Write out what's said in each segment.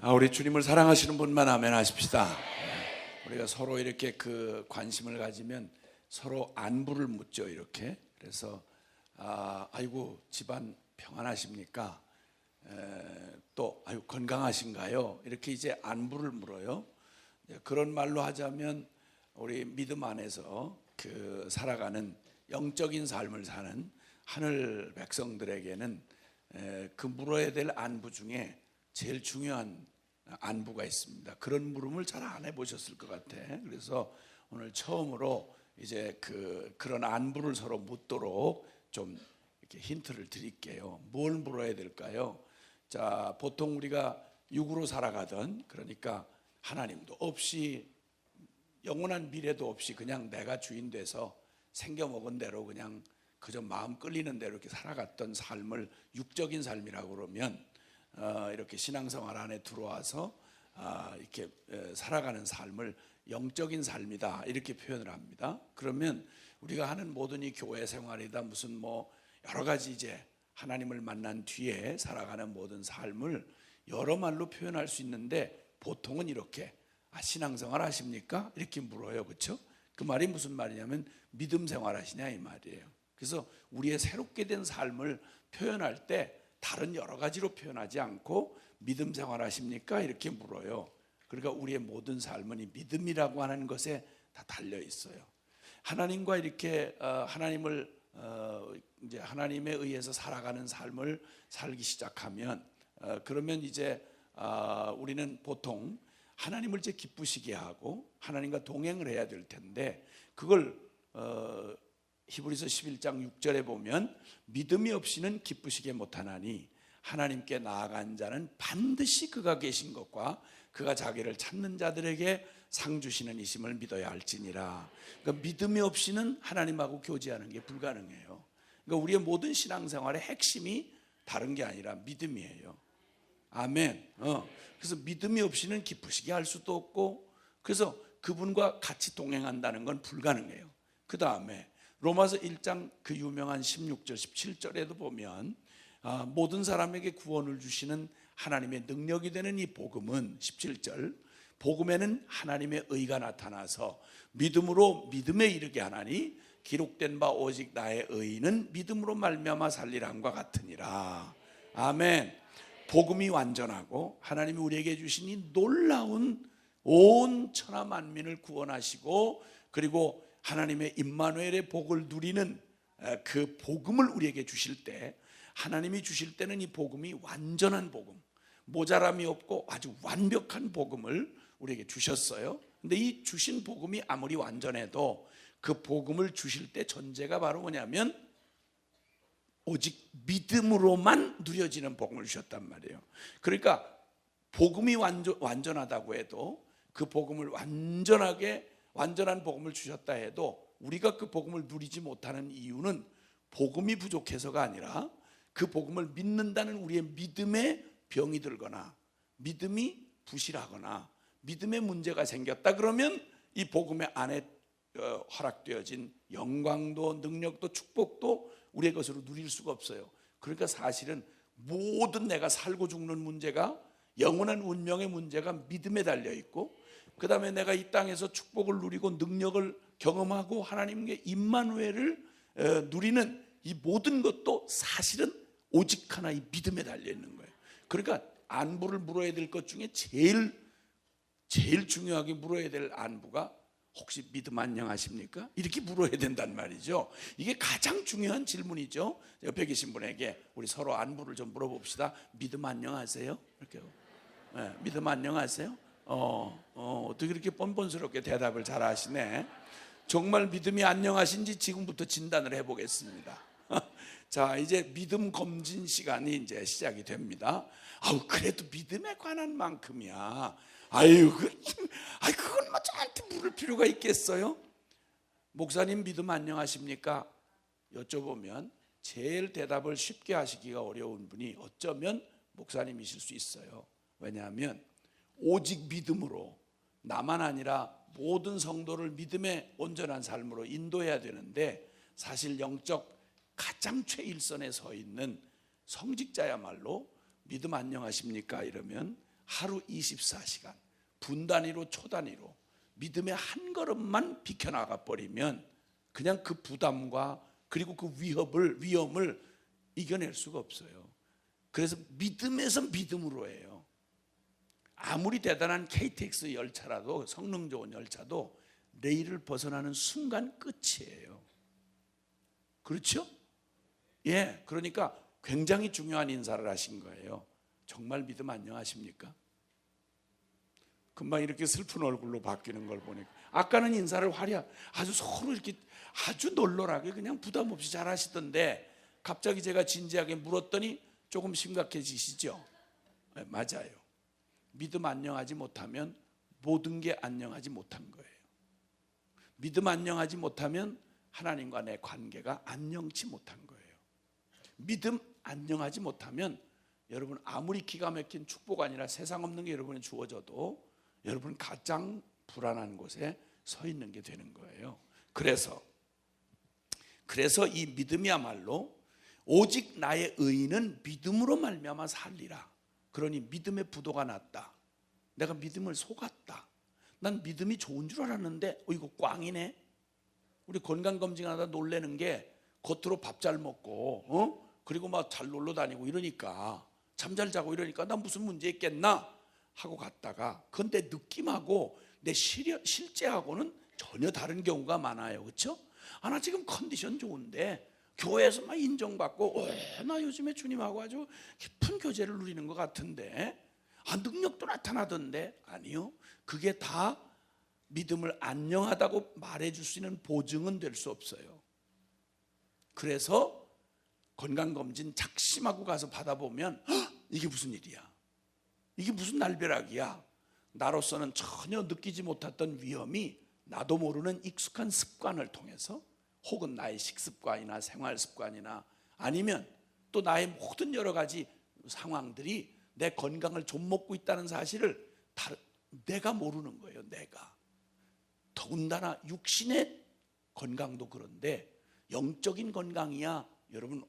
우리 주님을 사랑하시는 분만 아멘 하십시다. 우리가 서로 이렇게 그 관심을 가지면 서로 안부를 묻죠. 이렇게. 그래서 아이고 집안 평안하십니까? 또 아유 건강하신가요? 이렇게 이제 안부를 물어요. 그런 말로 하자면 우리 믿음 안에서 그 살아가는 영적인 삶을 사는 하늘 백성들에게는 그 물어야 될 안부 중에 제일 중요한 안부가 있습니다. 그런 물음을 잘 안 해보셨을 것 같아. 그래서 오늘 처음으로 이제 그런 안부를 서로 묻도록 좀 이렇게 힌트를 드릴게요. 뭘 물어야 될까요? 자, 보통 우리가 육으로 살아가던, 그러니까 하나님도 없이 영원한 미래도 없이 그냥 내가 주인 돼서 생겨 먹은 대로 그냥 그저 마음 끌리는 대로 이렇게 살아갔던 삶을 육적인 삶이라고 그러면 이렇게 신앙생활 안에 들어와서 이렇게 살아가는 삶을 영적인 삶이다 이렇게 표현을 합니다. 그러면 우리가 하는 모든 이 교회 생활이다 무슨 뭐 여러 가지 이제 하나님을 만난 뒤에 살아가는 모든 삶을 여러 말로 표현할 수 있는데 보통은 이렇게 신앙생활 하십니까? 이렇게 물어요. 그렇죠? 그 말이 무슨 말이냐면 믿음 생활 하시냐 이 말이에요. 그래서 우리의 새롭게 된 삶을 표현할 때 다른 여러 가지로 표현하지 않고 믿음 생활 하십니까? 이렇게 물어요. 그러니까 우리의 모든 삶은 이 믿음이라고 하는 것에 다 달려 있어요. 하나님과 이렇게 하나님을 이제 하나님에 의해서 살아가는 삶을 살기 시작하면 그러면 이제 우리는 보통 하나님을 이제 기쁘시게 하고 하나님과 동행을 해야 될 텐데 그걸 히브리서 11장 6절에 보면 믿음이 없이는 기쁘시게 못하나니 하나님께 나아간 자는 반드시 그가 계신 것과 그가 자기를 찾는 자들에게 상 주시는 이심을 믿어야 할지니라. 그러니까 믿음이 없이는 하나님하고 교제하는 게 불가능해요. 그러니까 우리의 모든 신앙생활의 핵심이 다른 게 아니라 믿음이에요. 아멘. 그래서 믿음이 없이는 기쁘시게 할 수도 없고 그래서 그분과 같이 동행한다는 건 불가능해요. 그 다음에 로마서 1장 그 유명한 16절 17절에도 보면 모든 사람에게 구원을 주시는 하나님의 능력이 되는 이 복음은 17절 복음에는 하나님의 의가 나타나서 믿음으로 믿음에 이르게 하나니 기록된 바 오직 나의 의는 믿음으로 말미암아 살리람과 같으니라. 아멘. 복음이 완전하고 하나님이 우리에게 주신 이 놀라운 온 천하 만민을 구원하시고 그리고 하나님의 임마누엘의 복을 누리는 그 복음을 우리에게 주실 때 하나님이 주실 때는 이 복음이 완전한 복음 모자람이 없고 아주 완벽한 복음을 우리에게 주셨어요. 근데 이 주신 복음이 아무리 완전해도 그 복음을 주실 때 전제가 바로 뭐냐면 오직 믿음으로만 누려지는 복음을 주셨단 말이에요. 그러니까 복음이 완전하다고 해도 그 복음을 완전한 복음을 주셨다 해도 우리가 그 복음을 누리지 못하는 이유는 복음이 부족해서가 아니라 그 복음을 믿는다는 우리의 믿음에 병이 들거나 믿음이 부실하거나 믿음에 문제가 생겼다 그러면 이 복음의 안에 허락되어진 영광도 능력도 축복도 우리의 것으로 누릴 수가 없어요. 그러니까 사실은 모든 내가 살고 죽는 문제가 영원한 운명의 문제가 믿음에 달려있고 그 다음에 내가 이 땅에서 축복을 누리고 능력을 경험하고 하나님의 임마누엘을 누리는 이 모든 것도 사실은 오직 하나 이 믿음에 달려있는 거예요. 그러니까 안부를 물어야 될 것 중에 제일 중요하게 물어야 될 안부가 혹시 믿음 안녕하십니까? 이렇게 물어야 된단 말이죠. 이게 가장 중요한 질문이죠. 옆에 계신 분에게 우리 서로 안부를 좀 물어봅시다. 믿음 안녕하세요? 이렇게 믿음 안녕하세요? 어떻게 이렇게 뻔뻔스럽게 대답을 잘 하시네. 정말 믿음이 안녕하신지 지금부터 진단을 해보겠습니다. 자, 이제 믿음 검진 시간이 이제 시작이 됩니다. 그래도 믿음에 관한 만큼이야. 그건 뭐 저한테 물을 필요가 있겠어요? 목사님 믿음 안녕하십니까? 여쭤보면 제일 대답을 쉽게 하시기가 어려운 분이 어쩌면 목사님이실 수 있어요. 왜냐하면 오직 믿음으로 나만 아니라 모든 성도를 믿음의 온전한 삶으로 인도해야 되는데 사실 영적 가장 최일선에 서 있는 성직자야말로 믿음 안녕하십니까? 이러면 하루 24시간 분 단위로 초 단위로 믿음의 한 걸음만 비켜나가 버리면 그냥 그 부담과 그리고 그 위험을 이겨낼 수가 없어요. 그래서 믿음에서 믿음으로 해요. 아무리 대단한 KTX 열차라도, 성능 좋은 열차도 레일을 벗어나는 순간 끝이에요. 그렇죠? 예, 그러니까 굉장히 중요한 인사를 하신 거예요. 정말 믿음 안녕하십니까? 금방 이렇게 슬픈 얼굴로 바뀌는 걸 보니까, 아까는 인사를 아주 서로 이렇게 아주 널널하게 그냥 부담 없이 잘 하시던데 갑자기 제가 진지하게 물었더니 조금 심각해지시죠? 네, 맞아요. 믿음 안녕하지 못하면 모든 게 안녕하지 못한 거예요. 믿음 안녕하지 못하면 하나님과 내 관계가 안녕치 못한 거예요. 믿음 안녕하지 못하면 여러분 아무리 기가 막힌 축복 아니라 세상 없는 게 여러분에 주어져도 여러분 가장 불안한 곳에 서 있는 게 되는 거예요. 그래서 이 믿음이야말로 오직 나의 의인은 믿음으로 말미암아 살리라. 그러니 믿음의 부도가 났다. 내가 믿음을 속았다. 난 믿음이 좋은 줄 알았는데 이거 꽝이네. 우리 건강검진하다 놀라는 게 겉으로 밥 잘 먹고 그리고 막 잘 놀러 다니고 이러니까 잠 잘 자고 이러니까 나 무슨 문제 있겠나 하고 갔다가 근데 느낌하고 내 실제하고는 전혀 다른 경우가 많아요. 그렇죠? 나 지금 컨디션 좋은데 교회에서 막 인정받고 나 요즘에 주님하고 아주 깊은 교제를 누리는 것 같은데 능력도 나타나던데 아니요. 그게 다 믿음을 안녕하다고 말해줄 수 있는 보증은 될 수 없어요. 그래서 건강검진 작심하고 가서 받아보면 이게 무슨 일이야? 이게 무슨 날벼락이야? 나로서는 전혀 느끼지 못했던 위험이 나도 모르는 익숙한 습관을 통해서 혹은 나의 식습관이나 생활습관이나 아니면 또 나의 모든 여러 가지 상황들이 내 건강을 좀먹고 있다는 사실을 내가 모르는 거예요. 내가. 더군다나 육신의 건강도 그런데 영적인 건강이야 여러분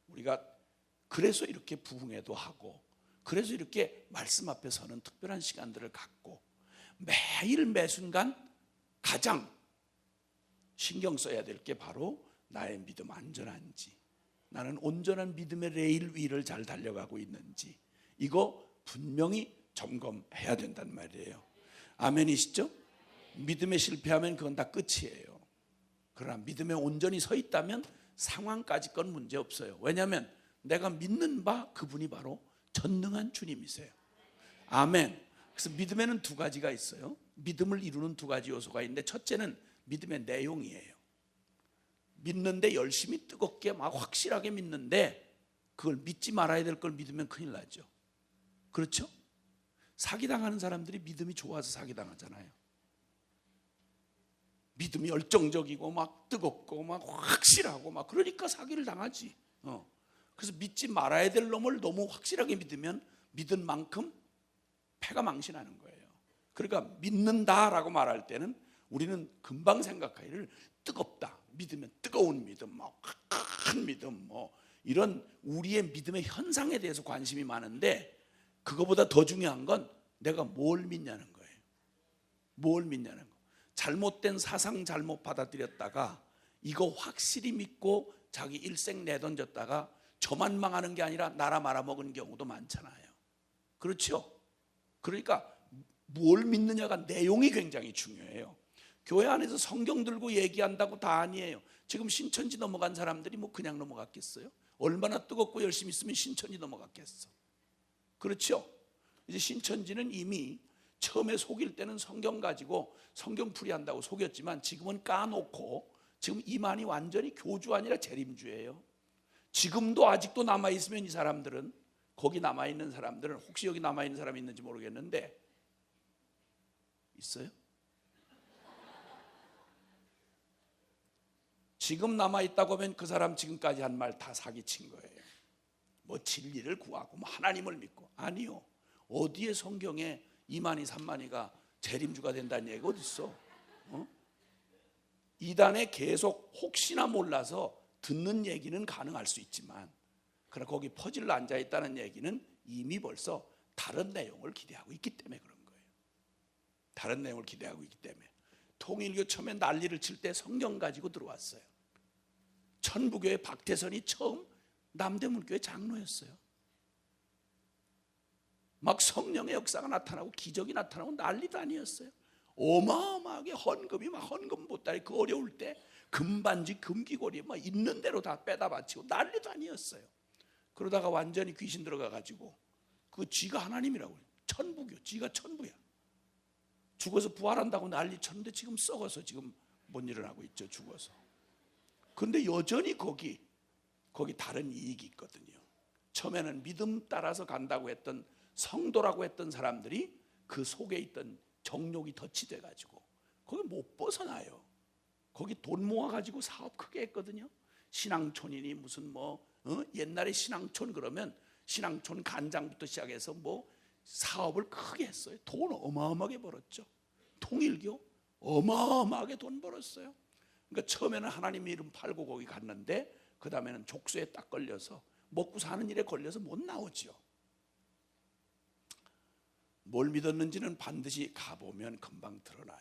우리가 그래서 이렇게 부흥회도 하고 그래서 이렇게 말씀 앞에 서는 특별한 시간들을 갖고 매일 매순간 가장 신경 써야 될 게 바로 나의 믿음 안전한지, 나는 온전한 믿음의 레일 위를 잘 달려가고 있는지 이거 분명히 점검해야 된단 말이에요. 아멘이시죠? 믿음에 실패하면 그건 다 끝이에요. 그러나 믿음에 온전히 서 있다면 상황까지 건 문제 없어요. 왜냐하면 내가 믿는 바 그분이 바로 전능한 주님이세요. 아멘. 그래서 믿음에는 두 가지가 있어요. 믿음을 이루는 두 가지 요소가 있는데 첫째는 믿음의 내용이에요. 믿는데 열심히 뜨겁게 막 확실하게 믿는데 그걸 믿지 말아야 될 걸 믿으면 큰일 나죠. 그렇죠? 사기당하는 사람들이 믿음이 좋아서 사기당하잖아요. 믿음이 열정적이고 막 뜨겁고 막 확실하고 막 그러니까 사기를 당하지. 그래서 믿지 말아야 될 놈을 너무 확실하게 믿으면 믿은 만큼 패가 망신하는 거예요. 그러니까 믿는다라고 말할 때는 우리는 금방 생각하기를 뜨겁다. 믿으면 뜨거운 믿음, 큰 믿음, 이런 우리의 믿음의 현상에 대해서 관심이 많은데 그거보다 더 중요한 건 내가 뭘 믿냐는 거예요. 뭘 믿냐는 거. 잘못된 사상 잘못 받아들였다가 이거 확실히 믿고 자기 일생 내던졌다가 저만 망하는 게 아니라 나라 말아먹은 경우도 많잖아요. 그렇죠? 그러니까 뭘 믿느냐가 내용이 굉장히 중요해요. 교회 안에서 성경 들고 얘기한다고 다 아니에요. 지금 신천지 넘어간 사람들이 뭐 그냥 넘어갔겠어요? 얼마나 뜨겁고 열심히 있으면 신천지 넘어갔겠어. 그렇죠? 이제 신천지는 이미 처음에 속일 때는 성경 가지고 성경풀이 한다고 속였지만 지금은 까놓고 지금 이만이 완전히 교주 아니라 재림주예요. 지금도 아직도 남아있으면 이 사람들은 거기 남아있는 사람들은 혹시 여기 남아있는 사람이 있는지 모르겠는데 있어요? 지금 남아있다고 하면 그 사람 지금까지 한 말 다 사기친 거예요. 뭐 진리를 구하고 뭐 하나님을 믿고 아니요. 어디에 성경에 이만희 삼만희가 재림주가 된다는 얘기가 어디 있어? 이단에 계속 혹시나 몰라서 듣는 얘기는 가능할 수 있지만 그러나 거기 퍼질러 앉아있다는 얘기는 이미 벌써 다른 내용을 기대하고 있기 때문에 그런 거예요. 다른 내용을 기대하고 있기 때문에. 통일교 처음에 난리를 칠 때 성경 가지고 들어왔어요. 천부교회 박태선이 처음 남대문교회 장로였어요. 막 성령의 역사가 나타나고 기적이 나타나고 난리도 아니었어요. 어마어마하게 헌금이 막 헌금 보따리 그 어려울 때 금반지 금귀걸이 막 있는 대로 다 빼다 바치고 난리도 아니었어요. 그러다가 완전히 귀신 들어가 가지고 그 쥐가 하나님이라고 해요. 천부교, 쥐가 천부야. 죽어서 부활한다고 난리 쳤는데 지금 썩어서 지금 못 일어나고 있죠. 죽어서. 그런데 여전히 거기 다른 이익이 있거든요. 처음에는 믿음 따라서 간다고 했던 성도라고 했던 사람들이 그 속에 있던 정욕이 덧치돼 가지고 거기 못 벗어나요. 거기 돈 모아 가지고 사업 크게 했거든요. 신앙촌이니 무슨 옛날에 신앙촌 그러면 신앙촌 간장부터 시작해서 사업을 크게 했어요. 돈 어마어마하게 벌었죠. 통일교 어마어마하게 돈 벌었어요. 그러니까 처음에는 하나님 이름 팔고 거기 갔는데 그 다음에는 족쇄에 딱 걸려서 먹고 사는 일에 걸려서 못 나오죠. 뭘 믿었는지는 반드시 가보면 금방 드러나요.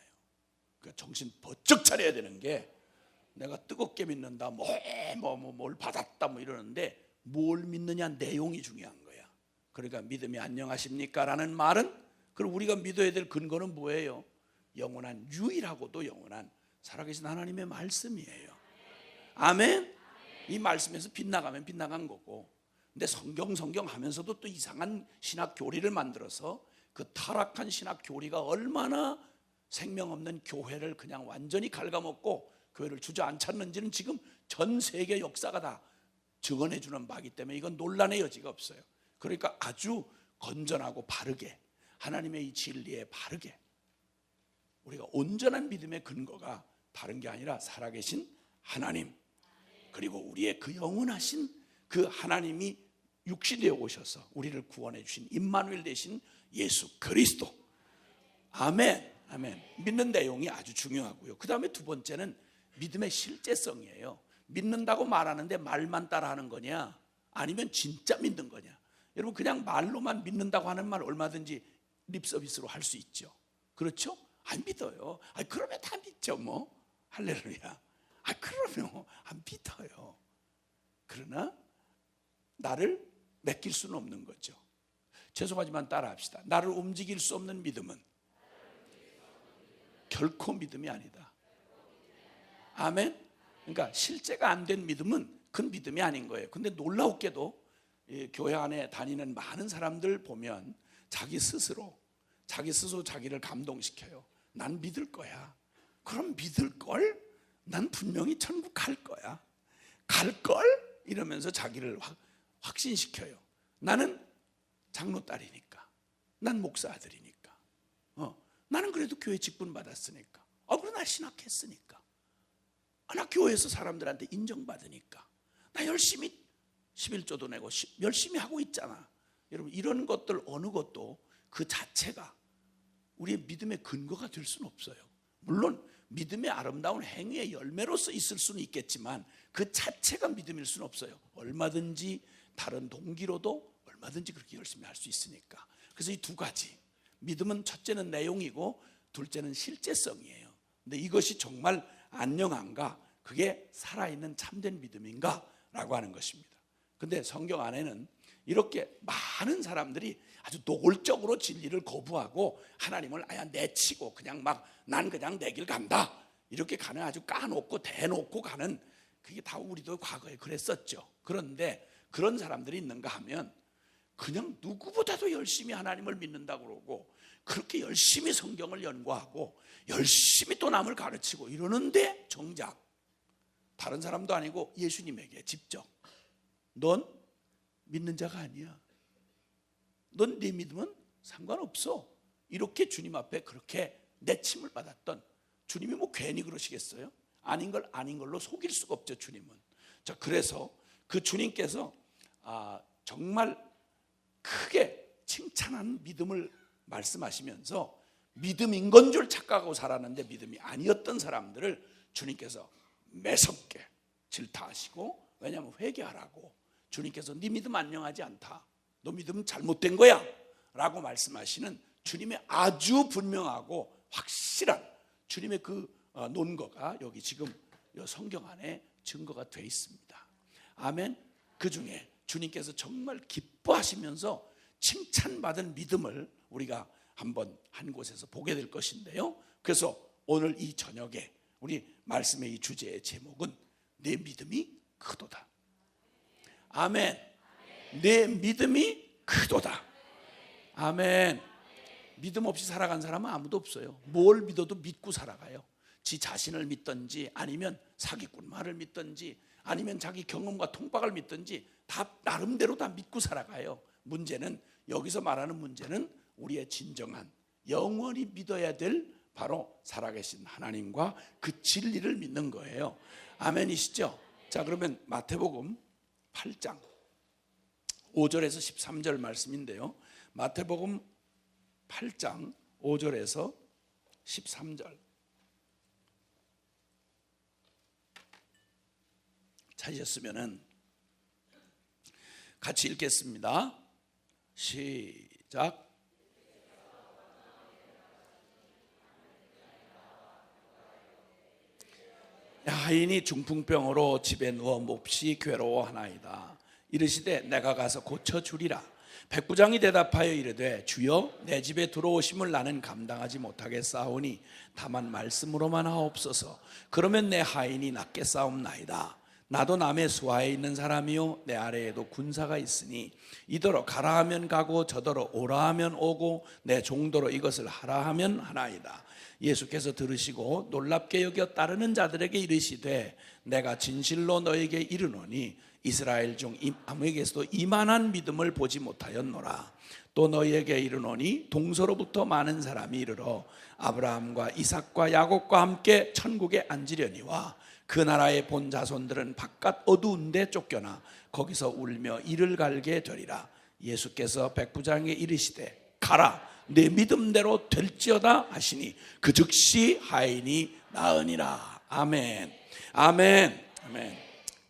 그러니까 정신 번쩍 차려야 되는 게 내가 뜨겁게 믿는다, 뭘 받았다 이러는데 뭘 믿느냐 내용이 중요한 거야. 그러니까 믿음이 안녕하십니까? 라는 말은 그럼 우리가 믿어야 될 근거는 뭐예요? 영원한 유일하고도 영원한 살아계신 하나님의 말씀이에요. 아멘? 이 말씀에서 빗나가면 빗나간 거고, 근데 성경 하면서도 또 이상한 신학 교리를 만들어서 그 타락한 신학 교리가 얼마나 생명 없는 교회를 그냥 완전히 갉아먹고 교회를 주저앉혔는지는 지금 전 세계 역사가 다 증언해 주는 바이기 때문에 이건 논란의 여지가 없어요. 그러니까 아주 건전하고 바르게 하나님의 이 진리에 바르게 우리가 온전한 믿음의 근거가 다른 게 아니라 살아계신 하나님, 그리고 우리의 그 영원하신 그 하나님이 육신되어 오셔서 우리를 구원해 주신 임마누엘 되신 예수 그리스도. 아멘. 아멘. 믿는 내용이 아주 중요하고요. 그 다음에 두 번째는 믿음의 실제성이에요. 믿는다고 말하는데 말만 따라하는 거냐, 아니면 진짜 믿는 거냐. 여러분 그냥 말로만 믿는다고 하는 말 얼마든지 립서비스로 할 수 있죠. 그렇죠? 안 믿어요. 그러면 다 믿죠 할렐루야. 그러면 안 믿어요. 그러나 나를 맡길 수는 없는 거죠. 죄송하지만 따라합시다. 나를 움직일 수 없는 믿음은 결코 믿음이 아니다. 아멘. 그러니까 실제가 안 된 믿음은 그건 믿음이 아닌 거예요. 근데 놀라웠게도 교회 안에 다니는 많은 사람들 보면 자기 스스로 자기를 감동시켜요. 난 믿을 거야. 그럼 믿을걸? 난 분명히 천국 갈 거야. 갈걸? 이러면서 자기를 확신시켜요. 나는 장로 딸이니까, 난 목사 아들이니까, 나는 그래도 교회 직분 받았으니까, 그래 나 신학했으니까, 나 교회에서 사람들한테 인정받으니까, 나 열심히 11조도 내고 열심히 하고 있잖아. 여러분 이런 것들 어느 것도 그 자체가 우리의 믿음의 근거가 될 수는 없어요. 물론 믿음의 아름다운 행위의 열매로서 있을 수는 있겠지만 그 자체가 믿음일 수는 없어요. 얼마든지 다른 동기로도 얼마든지 그렇게 열심히 할 수 있으니까. 그래서 이 두 가지, 믿음은 첫째는 내용이고 둘째는 실제성이에요. 근데 이것이 정말 안녕한가, 그게 살아있는 참된 믿음인가 라고 하는 것입니다. 근데 성경 안에는 이렇게 많은 사람들이 아주 노골적으로 진리를 거부하고 하나님을 아예 내치고 그냥 난 그냥 내 길 간다 이렇게 가는, 아주 까놓고 대놓고 가는, 그게 다 우리도 과거에 그랬었죠. 그런데 그런 사람들이 있는가 하면 그냥 누구보다도 열심히 하나님을 믿는다고 그러고 그렇게 열심히 성경을 연구하고 열심히 또 남을 가르치고 이러는데 정작 다른 사람도 아니고 예수님에게 직접 넌 믿는 자가 아니야, 넌 네 믿음은 상관없어, 이렇게 주님 앞에 그렇게 내침을 받았던 주님이 괜히 그러시겠어요? 아닌 걸로 속일 수가 없죠. 주님은. 자, 그래서 그 주님께서 정말 크게 칭찬한 믿음을 말씀하시면서 믿음인 건 줄 착각하고 살았는데 믿음이 아니었던 사람들을 주님께서 매섭게 질타하시고, 왜냐하면 회개하라고. 주님께서 네 믿음 안녕하지 않다, 너 믿음 잘못된 거야 라고 말씀하시는 주님의 아주 분명하고 확실한 주님의 그 논거가 여기 지금 성경 안에 증거가 되어 있습니다. 아멘. 그 중에 주님께서 정말 기뻐하시면서 칭찬받은 믿음을 우리가 한번 한 곳에서 보게 될 것인데요. 그래서 오늘 이 저녁에 우리 말씀의 이 주제의 제목은 내 믿음이 크도다. 아멘. 내 믿음이 크도다. 아멘. 믿음 없이 살아간 사람은 아무도 없어요. 뭘 믿어도 믿고 살아가요. 지 자신을 믿든지 아니면 사기꾼 말을 믿든지 아니면 자기 경험과 통박을 믿든지 다 나름대로 다 믿고 살아가요. 문제는 여기서 말하는 문제는 우리의 진정한 영원히 믿어야 될 바로 살아계신 하나님과 그 진리를 믿는 거예요. 아멘이시죠? 자, 그러면 마태복음 8장 5절에서 13절 말씀인데요. 마태복음 8장 5절에서 13절 찾으셨으면 같이 읽겠습니다. 시작. 하인이 중풍병으로 집에 누워 몹시 괴로워하나이다. 이르시되 내가 가서 고쳐주리라. 백부장이 대답하여 이르되 주여 내 집에 들어오심을 나는 감당하지 못하겠사오니 다만 말씀으로만 하옵소서. 그러면 내 하인이 낫겠사옵나이다. 나도 남의 수하에 있는 사람이요 내 아래에도 군사가 있으니 이더러 가라 하면 가고 저더러 오라 하면 오고 내 종도로 이것을 하라 하면 하나이다. 예수께서 들으시고 놀랍게 여겨 따르는 자들에게 이르시되 내가 진실로 너에게 이르노니 이스라엘 중 아무에게서도 이만한 믿음을 보지 못하였노라. 또 너희에게 이르노니 동서로부터 많은 사람이 이르러 아브라함과 이삭과 야곱과 함께 천국에 앉으려니와 그 나라의 본 자손들은 바깥 어두운 데 쫓겨나 거기서 울며 이를 갈게 되리라. 예수께서 백부장에게 이르시되 가라 내 믿음대로 될지어다 하시니 그 즉시 하인이 나으니라. 아멘. 아멘. 아멘.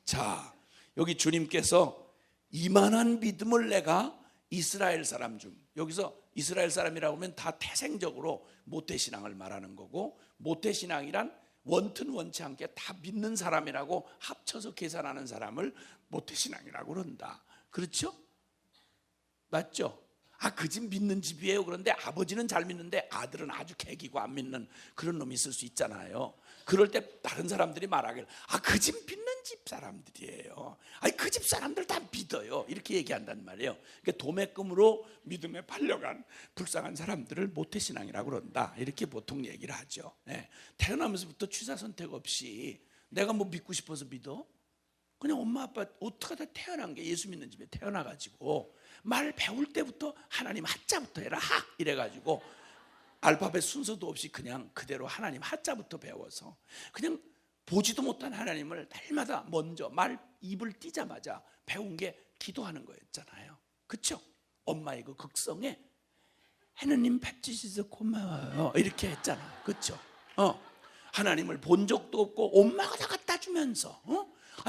자, 여기 주님께서 이만한 믿음을 내가 이스라엘 사람 중, 여기서 이스라엘 사람이라고 하면 다 태생적으로 모태신앙을 말하는 거고, 모태신앙이란 원튼 원치 않게 다 믿는 사람이라고 합쳐서 계산하는 사람을 모태신앙이라고 그런다. 그렇죠? 맞죠? 그 집 믿는 집이에요. 그런데 아버지는 잘 믿는데 아들은 아주 개기고 안 믿는 그런 놈이 있을 수 있잖아요. 그럴 때 다른 사람들이 말하길 그 집 믿는 집 사람들이에요. 그 집 사람들 다 믿어요. 이렇게 얘기한단 말이에요. 그러니까 도매금으로 믿음에 팔려간 불쌍한 사람들을 모태신앙이라고 그런다. 이렇게 보통 얘기를 하죠. 태어나면서부터 취사 선택 없이 내가 뭐 믿고 싶어서 믿어? 그냥 엄마 아빠 어떻게 다 태어난 게 예수 믿는 집에 태어나가지고 말 배울 때부터 하나님 하자부터 해라 이래가지고 알파벳 순서도 없이 그냥 그대로 하나님 하자부터 배워서 그냥 보지도 못한 하나님을 날마다 먼저 말 입을 띄자마자 배운 게 기도하는 거였잖아요. 그렇죠? 엄마의 그 극성에 하나님 밥 주셔서 고마워요 이렇게 했잖아. 그렇죠? 하나님을 본 적도 없고 엄마가 다 갖다 주면서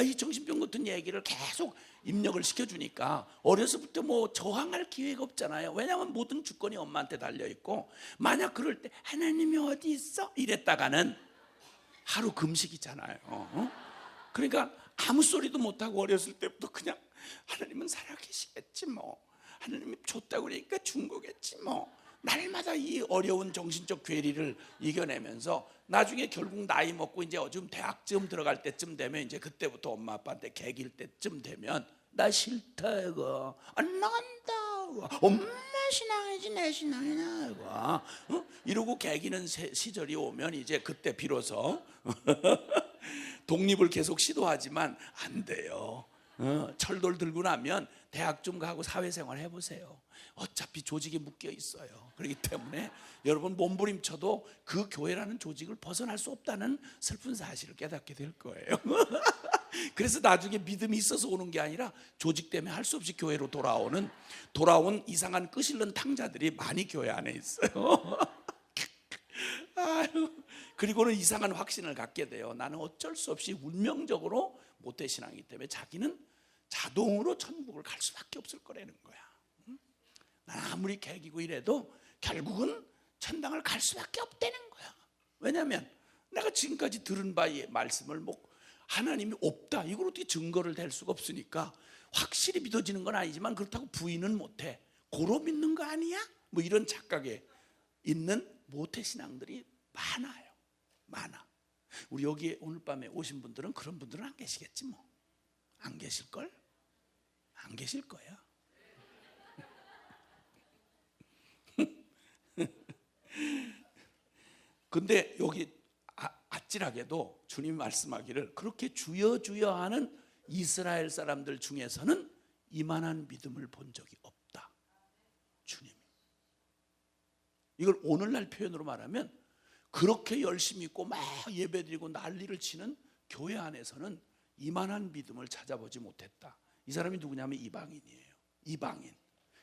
이 정신병 같은 얘기를 계속 입력을 시켜주니까 어려서부터 뭐 저항할 기회가 없잖아요. 왜냐하면 모든 주권이 엄마한테 달려있고, 만약 그럴 때 하나님이 어디 있어? 이랬다가는 하루 금식이잖아요. 그러니까 아무 소리도 못하고 어렸을 때부터 그냥 하나님은 살아계시겠지 뭐, 하나님이 줬다고 그러니까 준 거겠지 뭐, 날마다 이 어려운 정신적 괴리를 이겨내면서 나중에 결국 나이 먹고 이제 좀 대학쯤 들어갈 때쯤 되면 이제 그때부터 엄마 아빠한테 개길 때쯤 되면 나 싫다 이거 안 나간다 엄마 신앙이지 내 신앙이나 이거 이러고 개기는 시절이 오면 이제 그때 비로소 독립을 계속 시도하지만 안 돼요. 철돌 들고 나면 대학 좀 가고 사회생활 해보세요. 어차피 조직에 묶여 있어요. 그렇기 때문에 여러분 몸부림쳐도 그 교회라는 조직을 벗어날 수 없다는 슬픈 사실을 깨닫게 될 거예요. 그래서 나중에 믿음이 있어서 오는 게 아니라 조직 때문에 할 수 없이 교회로 돌아온 이상한 끄실른 탕자들이 많이 교회 안에 있어요. 그리고는 이상한 확신을 갖게 돼요. 나는 어쩔 수 없이 운명적으로 모태신앙이기 때문에 자기는 자동으로 천국을 갈 수밖에 없을 거라는 거야. 아무리 개기고 이래도 결국은 천당을 갈 수밖에 없다는 거야. 왜냐하면 내가 지금까지 들은 바의 말씀을 뭐 하나님이 없다 이걸 어떻게 증거를 댈 수가 없으니까 확실히 믿어지는 건 아니지만 그렇다고 부인은 못해. 고로 믿는 거 아니야? 뭐 이런 착각에 있는 모태신앙들이 많아요. 많아. 우리 여기에 오늘 밤에 오신 분들은 그런 분들은 안 계시겠지 뭐. 안 계실걸? 안 계실 거야. 근데 여기 아찔하게도 주님이 말씀하기를 그렇게 주여 주여 하는 이스라엘 사람들 중에서는 이만한 믿음을 본 적이 없다. 주님이. 이걸 오늘날 표현으로 말하면 그렇게 열심히 있고 막 예배드리고 난리를 치는 교회 안에서는 이만한 믿음을 찾아보지 못했다. 이 사람이 누구냐면 이방인이에요. 이방인.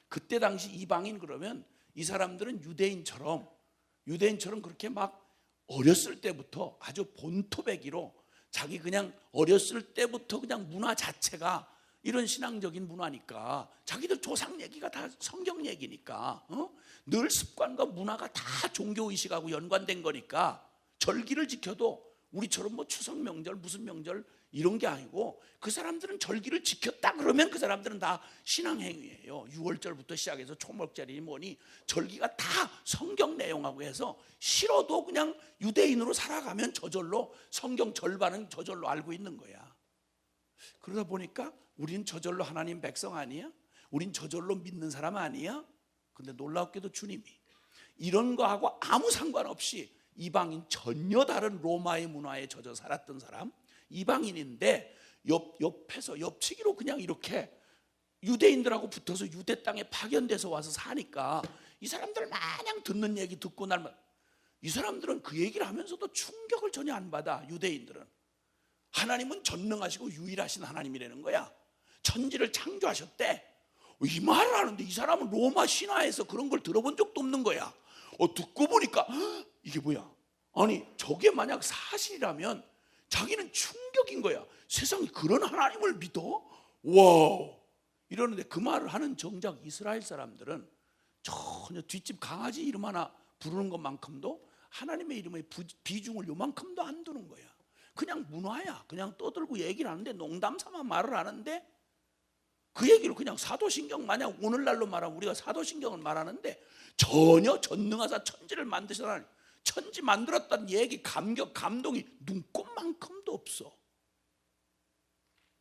그때 당시 이방인 그러면 이 사람들은 유대인처럼 그렇게 막 어렸을 때부터 아주 본토배기로 자기 그냥 어렸을 때부터 그냥 문화 자체가 이런 신앙적인 문화니까 자기들 조상 얘기가 다 성경 얘기니까 늘 습관과 문화가 다 종교의식하고 연관된 거니까 절기를 지켜도 우리처럼 뭐 추석 명절 무슨 명절 이런 게 아니고 그 사람들은 절기를 지켰다 그러면 그 사람들은 다 신앙행위예요. 6월절부터 시작해서 초목절이니 뭐니 절기가 다 성경 내용하고 해서 싫어도 그냥 유대인으로 살아가면 저절로 성경 절반은 저절로 알고 있는 거야. 그러다 보니까 우린 저절로 하나님 백성 아니야? 우린 저절로 믿는 사람 아니야? 근데 놀랍게도 주님이 이런 거하고 아무 상관없이 이방인 전혀 다른 로마의 문화에 젖어 살았던 사람 이방인인데 옆에서 옆치기로 그냥 이렇게 유대인들하고 붙어서 유대 땅에 파견돼서 와서 사니까 이 사람들 마냥 듣는 얘기 듣고 날만 이 사람들은 그 얘기를 하면서도 충격을 전혀 안 받아. 유대인들은 하나님은 전능하시고 유일하신 하나님이라는 거야. 천지를 창조하셨대. 이 말을 하는데 이 사람은 로마 신화에서 그런 걸 들어본 적도 없는 거야. 듣고 보니까 이게 뭐야? 아니 저게 만약 사실이라면 자기는 충격인 거야. 세상에 그런 하나님을 믿어? 와 이러는데 그 말을 하는 정작 이스라엘 사람들은 전혀 뒷집 강아지 이름 하나 부르는 것만큼도 하나님의 이름의 비중을 요만큼도 안 두는 거야. 그냥 문화야. 그냥 떠들고 얘기를 하는데 농담 삼아 말을 하는데 그 얘기를 그냥 사도신경 마냥 오늘날로 말하면 우리가 사도신경을 말하는데 전혀 전능하사 천지를 만드신 하나님 천지 만들었다는 얘기 감격 감동이 눈꼽만큼도 없어.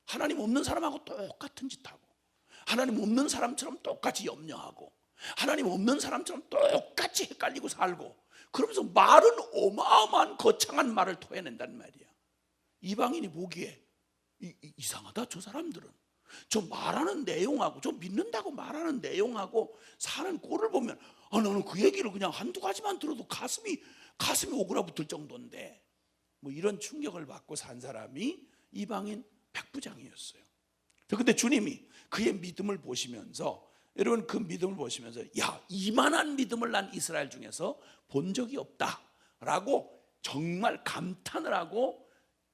하나님 없는 사람하고 똑같은 짓하고 하나님 없는 사람처럼 똑같이 염려하고 하나님 없는 사람처럼 똑같이 헷갈리고 살고 그러면서 말은 어마어마한 거창한 말을 토해낸단 말이야. 이방인이 보기에 이상하다. 저 사람들은 저 말하는 내용하고 저 믿는다고 말하는 내용하고 사는 꼴을 보면 나는 그 얘기를 그냥 한두 가지만 들어도 가슴이 오그라붙을 정도인데 뭐 이런 충격을 받고 산 사람이 이방인 백부장이었어요. 그런데 주님이 그의 믿음을 보시면서 여러분 그 믿음을 보시면서 야 이만한 믿음을 난 이스라엘 중에서 본 적이 없다라고 정말 감탄을 하고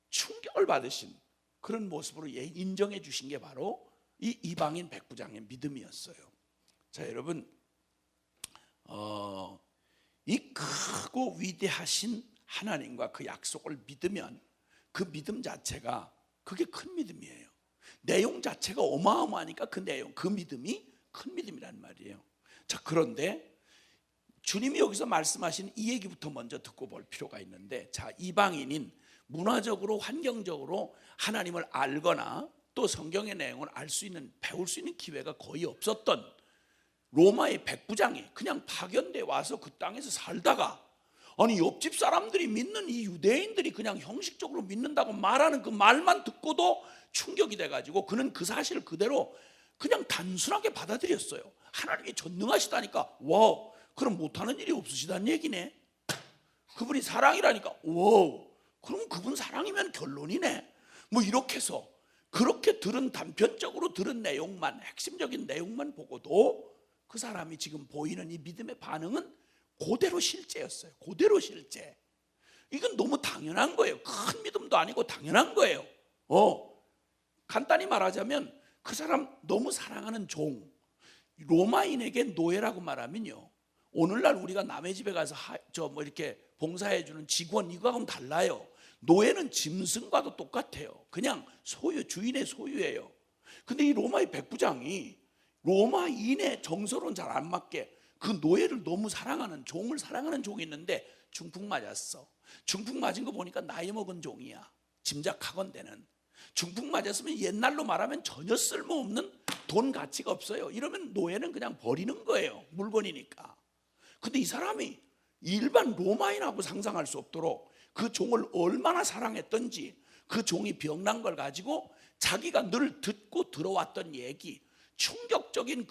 충격을 받으신 그런 모습으로 인정해 주신 게 바로 이 이방인 백부장의 믿음이었어요. 자 여러분 이 크고 위대하신 하나님과 그 약속을 믿으면 그 믿음 자체가 그게 큰 믿음이에요. 내용 자체가 어마어마하니까 그 믿음이 큰 믿음이란 말이에요. 자 그런데 주님이 여기서 말씀하신 이 얘기부터 먼저 듣고 볼 필요가 있는데 자 이방인인 문화적으로 환경적으로 하나님을 알거나 또 성경의 내용을 배울 수 있는 기회가 거의 없었던 로마의 백부장이 그냥 파견돼 와서 그 땅에서 살다가 아니 옆집 사람들이 믿는 이 유대인들이 그냥 형식적으로 믿는다고 말하는 그 말만 듣고도 충격이 돼가지고 그는 그 사실을 그대로 그냥 단순하게 받아들였어요. 하나님이 전능하시다니까 와 그럼 못하는 일이 없으시다는 얘기네. 그분이 사랑이라니까 와 그럼 그분 사랑이면 결론이네. 뭐 이렇게 해서 그렇게 단편적으로 들은 내용만 핵심적인 내용만 보고도 그 사람이 지금 보이는 이 믿음의 반응은 그대로 실제였어요. 그대로 실제. 이건 너무 당연한 거예요. 큰 믿음도 아니고 당연한 거예요. 간단히 말하자면 그 사람 너무 사랑하는 종 로마인에게 노예라고 말하면요, 오늘날 우리가 남의 집에 가서 이렇게 봉사해주는 직원 이거하고는 달라요. 노예는 짐승과도 똑같아요. 그냥 주인의 소유예요. 근데 이 로마의 백부장이 로마인의 정서로는 잘 안 맞게 그 노예를 너무 사랑하는, 종을 사랑하는 종이 있는데 중풍 맞았어. 중풍 맞은 거 보니까 나이 먹은 종이야. 짐작하건대는 중풍 맞았으면 옛날로 말하면 전혀 쓸모없는, 돈 가치가 없어요. 이러면 노예는 그냥 버리는 거예요. 물건이니까. 근데 이 사람이 일반 로마인하고 상상할 수 없도록 그 종을 얼마나 사랑했던지, 그 종이 병난 걸 가지고 자기가 늘 듣고 들어왔던 얘기, 충격적인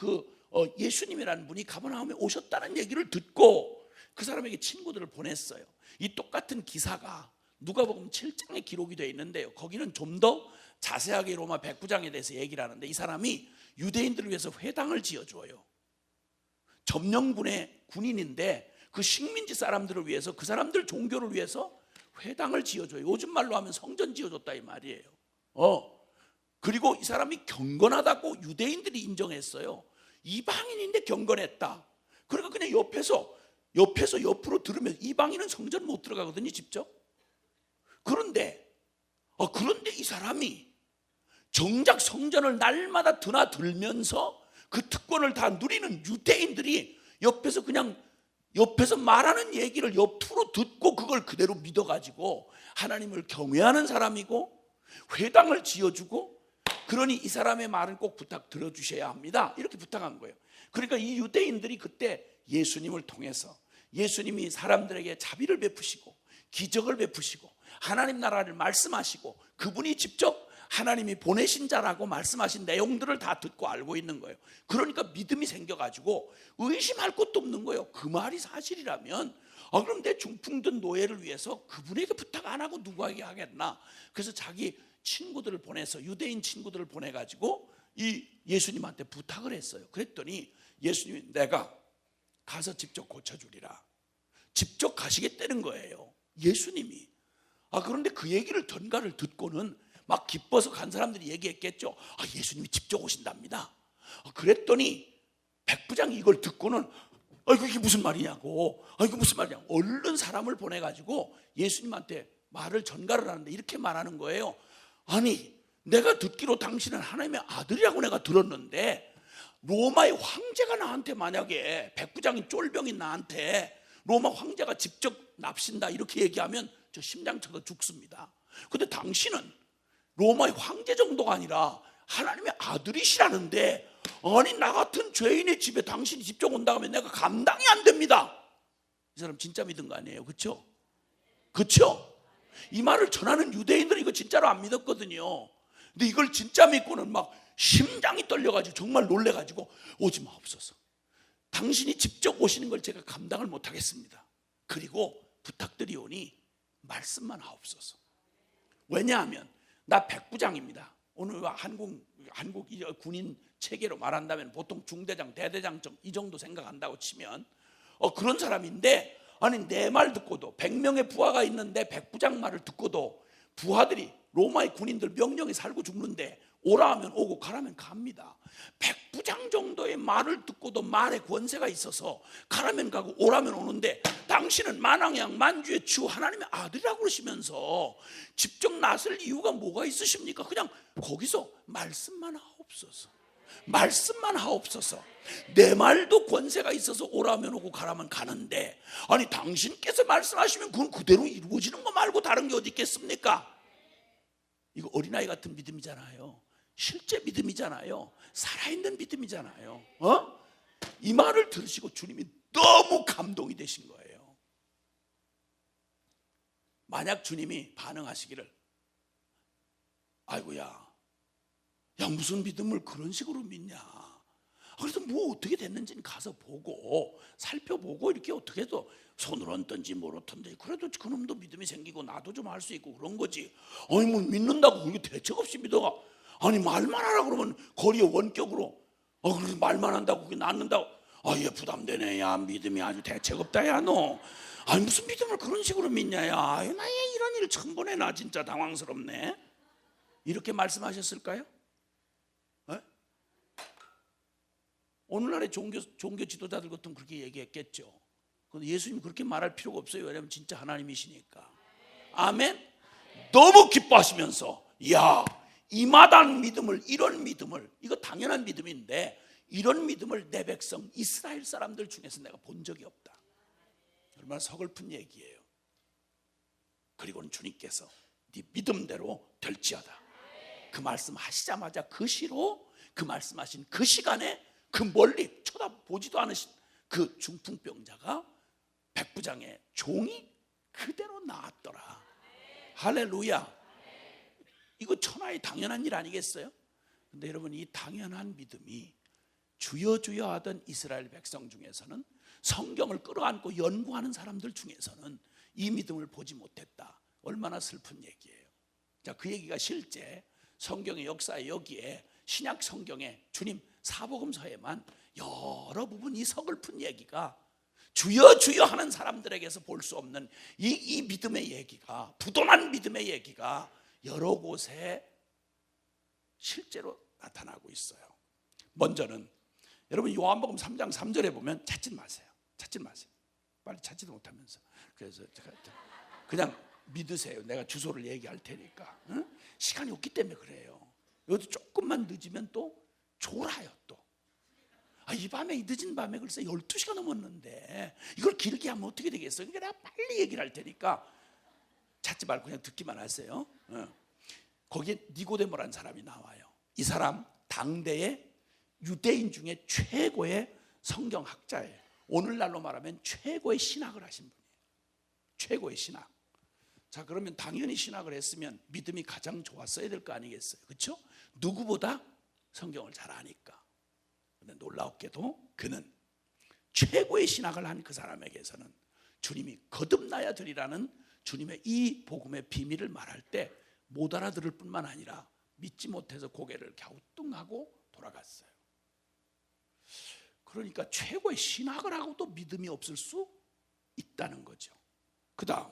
예수님이라는 분이 가버나움에 오셨다는 얘기를 듣고 그 사람에게 친구들을 보냈어요. 이 똑같은 기사가 누가복음 7장에 기록이 되어 있는데요, 거기는 좀 더 자세하게 로마 백부장에 대해서 얘기를 하는데, 이 사람이 유대인들을 위해서 회당을 지어줘요. 점령군의 군인인데 그 식민지 사람들을 위해서, 그 사람들 종교를 위해서 회당을 지어줘요. 요즘 말로 하면 성전 지어줬다 이 말이에요. 그리고 이 사람이 경건하다고 유대인들이 인정했어요. 이방인인데 경건했다. 그러니까 그냥 옆으로 들으면, 이방인은 성전 못 들어가거든요, 직접. 그런데 이 사람이 정작 성전을 날마다 드나들면서 그 특권을 다 누리는 유대인들이 옆에서 말하는 얘기를 옆으로 듣고 그걸 그대로 믿어가지고 하나님을 경외하는 사람이고 회당을 지어주고, 그러니 이 사람의 말을 꼭 부탁 들어주셔야 합니다, 이렇게 부탁한 거예요. 그러니까 이 유대인들이 그때 예수님을 통해서, 예수님이 사람들에게 자비를 베푸시고 기적을 베푸시고 하나님 나라를 말씀하시고 그분이 직접 하나님이 보내신 자라고 말씀하신 내용들을 다 듣고 알고 있는 거예요. 그러니까 믿음이 생겨가지고 의심할 것도 없는 거예요. 그 말이 사실이라면 그럼 내 중풍든 노예를 위해서 그분에게 부탁 안 하고 누구에게 하겠나. 그래서 자기 친구들을 보내서, 유대인 친구들을 보내가지고 이 예수님한테 부탁을 했어요. 그랬더니 예수님이 내가 가서 직접 고쳐주리라, 직접 가시겠다는 거예요, 예수님이. 그런데 그 얘기를 전가를 듣고는 막 기뻐서 간 사람들이 얘기했겠죠. 예수님이 직접 오신답니다. 그랬더니 백부장이 이걸 듣고는 이게 무슨 말이냐고, 이게 무슨 말이냐, 얼른 사람을 보내가지고 예수님한테 말을 전가를 하는데 이렇게 말하는 거예요. 아니, 내가 듣기로 당신은 하나님의 아들이라고 내가 들었는데, 로마의 황제가 나한테, 만약에 백부장인 쫄병인 나한테 로마 황제가 직접 납신다 이렇게 얘기하면 저 심장 쳐서 죽습니다. 근데 당신은 로마의 황제 정도가 아니라 하나님의 아들이시라는데, 아니 나 같은 죄인의 집에 당신이 직접 온다 하면 내가 감당이 안 됩니다. 이 사람 진짜 믿은 거 아니에요, 그렇죠? 그렇죠? 이 말을 전하는 유대인들은 이거 진짜로 안 믿었거든요. 근데 이걸 진짜 믿고는 막 심장이 떨려가지고 정말 놀래가지고, 오지 마옵소서, 당신이 직접 오시는 걸 제가 감당을 못하겠습니다. 그리고 부탁드리오니 말씀만 하옵소서. 왜냐하면 나 백부장입니다. 오늘 한국 군인 체계로 말한다면 보통 중대장, 대대장 이 정도 생각한다고 치면 그런 사람인데, 아니 내 말 듣고도 100명의 부하가 있는데 백부장 말을 듣고도 부하들이, 로마의 군인들 명령에 살고 죽는데 오라 하면 오고 가라면 갑니다. 백부장 정도의 말을 듣고도 말에 권세가 있어서 가라면 가고 오라면 오는데, 당신은 만왕양 만주의 주 하나님의 아들이라고 그러시면서 직접 나설 이유가 뭐가 있으십니까? 그냥 거기서 말씀만 하옵소서, 말씀만 하옵소서. 내 말도 권세가 있어서 오라면 오고 가라면 가는데, 아니 당신께서 말씀하시면 그건 그대로 이루어지는 거 말고 다른 게 어디 있겠습니까? 이거 어린아이 같은 믿음이잖아요. 실제 믿음이잖아요. 살아있는 믿음이잖아요. 이 말을 들으시고 주님이 너무 감동이 되신 거예요. 만약 주님이 반응하시기를, 아이고야, 야 무슨 믿음을 그런 식으로 믿냐, 그래서 뭐 어떻게 됐는지는 가서 보고 살펴보고 이렇게 어떻게 해도 손을 얹든지 뭘 얹든지, 그래도 그놈도 믿음이 생기고 나도 좀 할 수 있고 그런 거지. 아니 뭐 믿는다고 그게 대책 없이 믿어가, 아니 말만 하라 그러면 거리에 원격으로 그렇게 말만 한다고 그게 낫는다고, 얘 부담되네, 야 믿음이 아주 대책 없다, 야 너. 아니 무슨 믿음을 그런 식으로 믿냐, 야 나 이런 일을 처음 보네, 나 진짜 당황스럽네, 이렇게 말씀하셨을까요? 오늘날의 종교 지도자들 같은 그렇게 얘기했겠죠. 그런데 예수님 그렇게 말할 필요가 없어요. 왜냐하면 진짜 하나님이시니까. 아멘. 너무 기뻐하시면서 야, 이마다한 믿음을, 이런 믿음을, 이거 당연한 믿음인데 이런 믿음을 내 백성 이스라엘 사람들 중에서 내가 본 적이 없다. 얼마나 서글픈 얘기예요. 그리고는 주님께서 네 믿음대로 될지어다. 그 말씀 하시자마자 그 시로 그 말씀하신 그 시간에 그 멀리 쳐다보지도 않으신 그 중풍병자가 백부장의 종이 그대로 나았더라. 할렐루야. 이거 천하의 당연한 일 아니겠어요? 근데 여러분, 이 당연한 믿음이 주여 주여 하던 이스라엘 백성 중에서는, 성경을 끌어안고 연구하는 사람들 중에서는 이 믿음을 보지 못했다. 얼마나 슬픈 얘기예요. 자, 그 얘기가 실제 성경의 역사에, 여기에 신약 성경에 주님 사복음서에만 여러 부분 이 서글픈 얘기가, 주여 주여 하는 사람들에게서 볼 수 없는 이 믿음의 얘기가, 부도난 믿음의 얘기가 여러 곳에 실제로 나타나고 있어요. 먼저는 여러분 요한복음 3장 3절에 보면 찾지 마세요. 빨리 찾지도 못하면서. 그래서 제가 그냥 믿으세요. 내가 주소를 얘기할 테니까. 응? 시간이 없기 때문에 그래요. 여기도 조금만 늦으면 또 졸아요. 또 이 밤에, 이 늦은 밤에 글쎄 12시가 넘었는데 이걸 길게 하면 어떻게 되겠어요? 그러니까 내가 빨리 얘기를 할 테니까 찾지 말고 그냥 듣기만 하세요. 거기에 니고데모라는 사람이 나와요. 이 사람 당대의 유대인 중에 최고의 성경학자예요. 오늘날로 말하면 최고의 신학을 하신 분이에요. 최고의 신학. 자, 그러면 당연히 신학을 했으면 믿음이 가장 좋았어야 될 거 아니겠어요? 그렇죠? 누구보다 성경을 잘 아니까. 근데 놀랍게도 그는 최고의 신학을 한 그 사람에게서는 주님이 거듭나야 되리라는 주님의 이 복음의 비밀을 말할 때 못 알아들을 뿐만 아니라 믿지 못해서 고개를 갸우뚱하고 돌아갔어요. 그러니까 최고의 신학을 하고도 믿음이 없을 수 있다는 거죠. 그 다음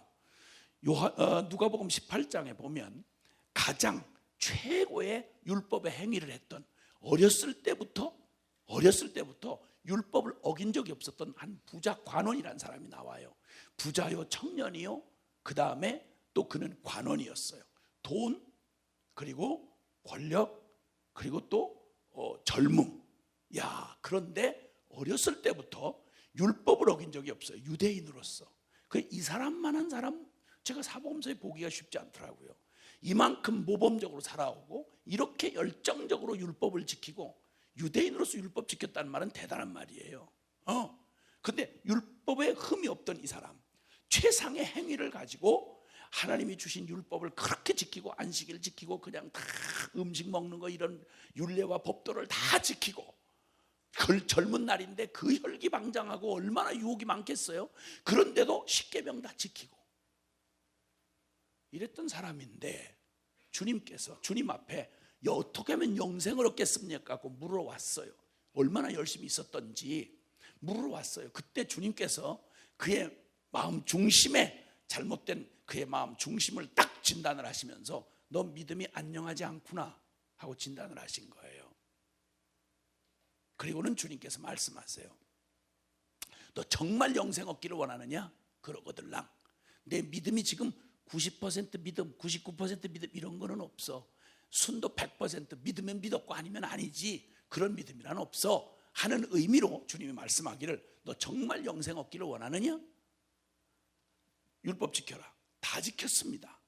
누가복음 18장에 보면 가장 최고의 율법의 행위를 했던, 어렸을 때부터 율법을 어긴 적이 없었던 한 부자 관원이라는 사람이 나와요. 부자요, 청년이요, 그 다음에 또 그는 관원이었어요. 돈, 그리고 권력, 그리고 또 젊음. 야, 그런데 어렸을 때부터 율법을 어긴 적이 없어요. 유대인으로서. 이 사람만한 사람 제가 사복음서에 보기가 쉽지 않더라고요. 이만큼 모범적으로 살아오고 이렇게 열정적으로 율법을 지키고, 유대인으로서 율법 지켰다는 말은 대단한 말이에요. 근데 율법에 흠이 없던 이 사람, 최상의 행위를 가지고 하나님이 주신 율법을 그렇게 지키고, 안식일 지키고, 그냥 다 음식 먹는 거, 이런 율례와 법도를 다 지키고, 그 젊은 날인데 그 혈기방장하고 얼마나 유혹이 많겠어요. 그런데도 십계명 다 지키고 이랬던 사람인데 주님께서 주님 앞에 어떻게 하면 영생을 얻겠습니까? 하고 물어왔어요. 얼마나 열심히 있었던지 물어왔어요. 그때 주님께서 그의 마음 중심에, 잘못된 그의 마음 중심을 딱 진단을 하시면서 너 믿음이 안녕하지 않구나 하고 진단을 하신 거예요. 그리고는 주님께서 말씀하세요. 너 정말 영생 얻기를 원하느냐? 그러거들랑 내 믿음이 지금 90% 믿음, 99% 믿음 이런 거는 없어. 순도 100% 믿으면 믿었고 아니면 아니지, 그런 믿음이란 없어 하는 의미로 주님이 말씀하기를, 너 정말 영생 얻기를 원하느냐? 율법 지켜라. 다 지켰습니다.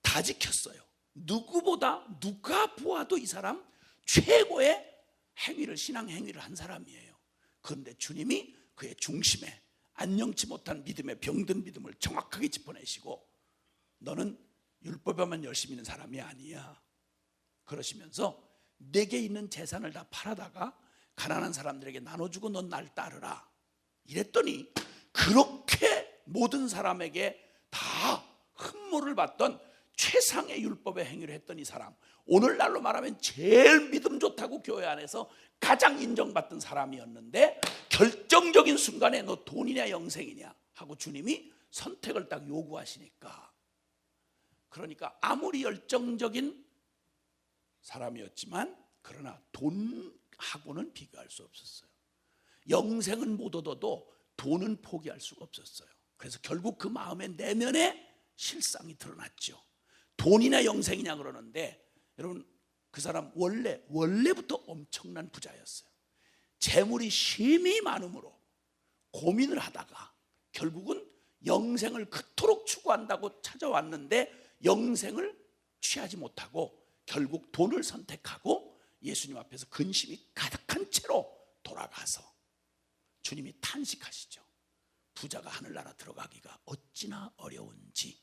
다 지켰어요. 누구보다, 누가 보아도 이 사람 최고의 행위를, 신앙 행위를 한 사람이에요. 그런데 주님이 그의 중심에 안녕치 못한 믿음의 병든 믿음을 정확하게 짚어내시고, 너는 율법에만 열심히 있는 사람이 아니야. 그러시면서 내게 있는 재산을 다 팔아다가 가난한 사람들에게 나눠주고 넌 날 따르라. 이랬더니 그렇게 모든 사람에게 다 흠모를 받던 최상의 율법의 행위를 했던 이 사람, 오늘날로 말하면 제일 믿음 좋다고 교회 안에서 가장 인정받던 사람이었는데, 결정적인 순간에 너 돈이냐 영생이냐 하고 주님이 선택을 딱 요구하시니까, 그러니까 아무리 열정적인 사람이었지만 그러나 돈하고는 비교할 수 없었어요. 영생은 못 얻어도 돈은 포기할 수가 없었어요. 그래서 결국 그 마음의 내면에 실상이 드러났죠. 돈이나 영생이냐 그러는데 여러분, 그 사람 원래부터 엄청난 부자였어요. 재물이 심히 많음으로 고민을 하다가 결국은 영생을 그토록 추구한다고 찾아왔는데 영생을 취하지 못하고 결국 돈을 선택하고 예수님 앞에서 근심이 가득한 채로 돌아가서 주님이 탄식하시죠. 부자가 하늘나라 들어가기가 어찌나 어려운지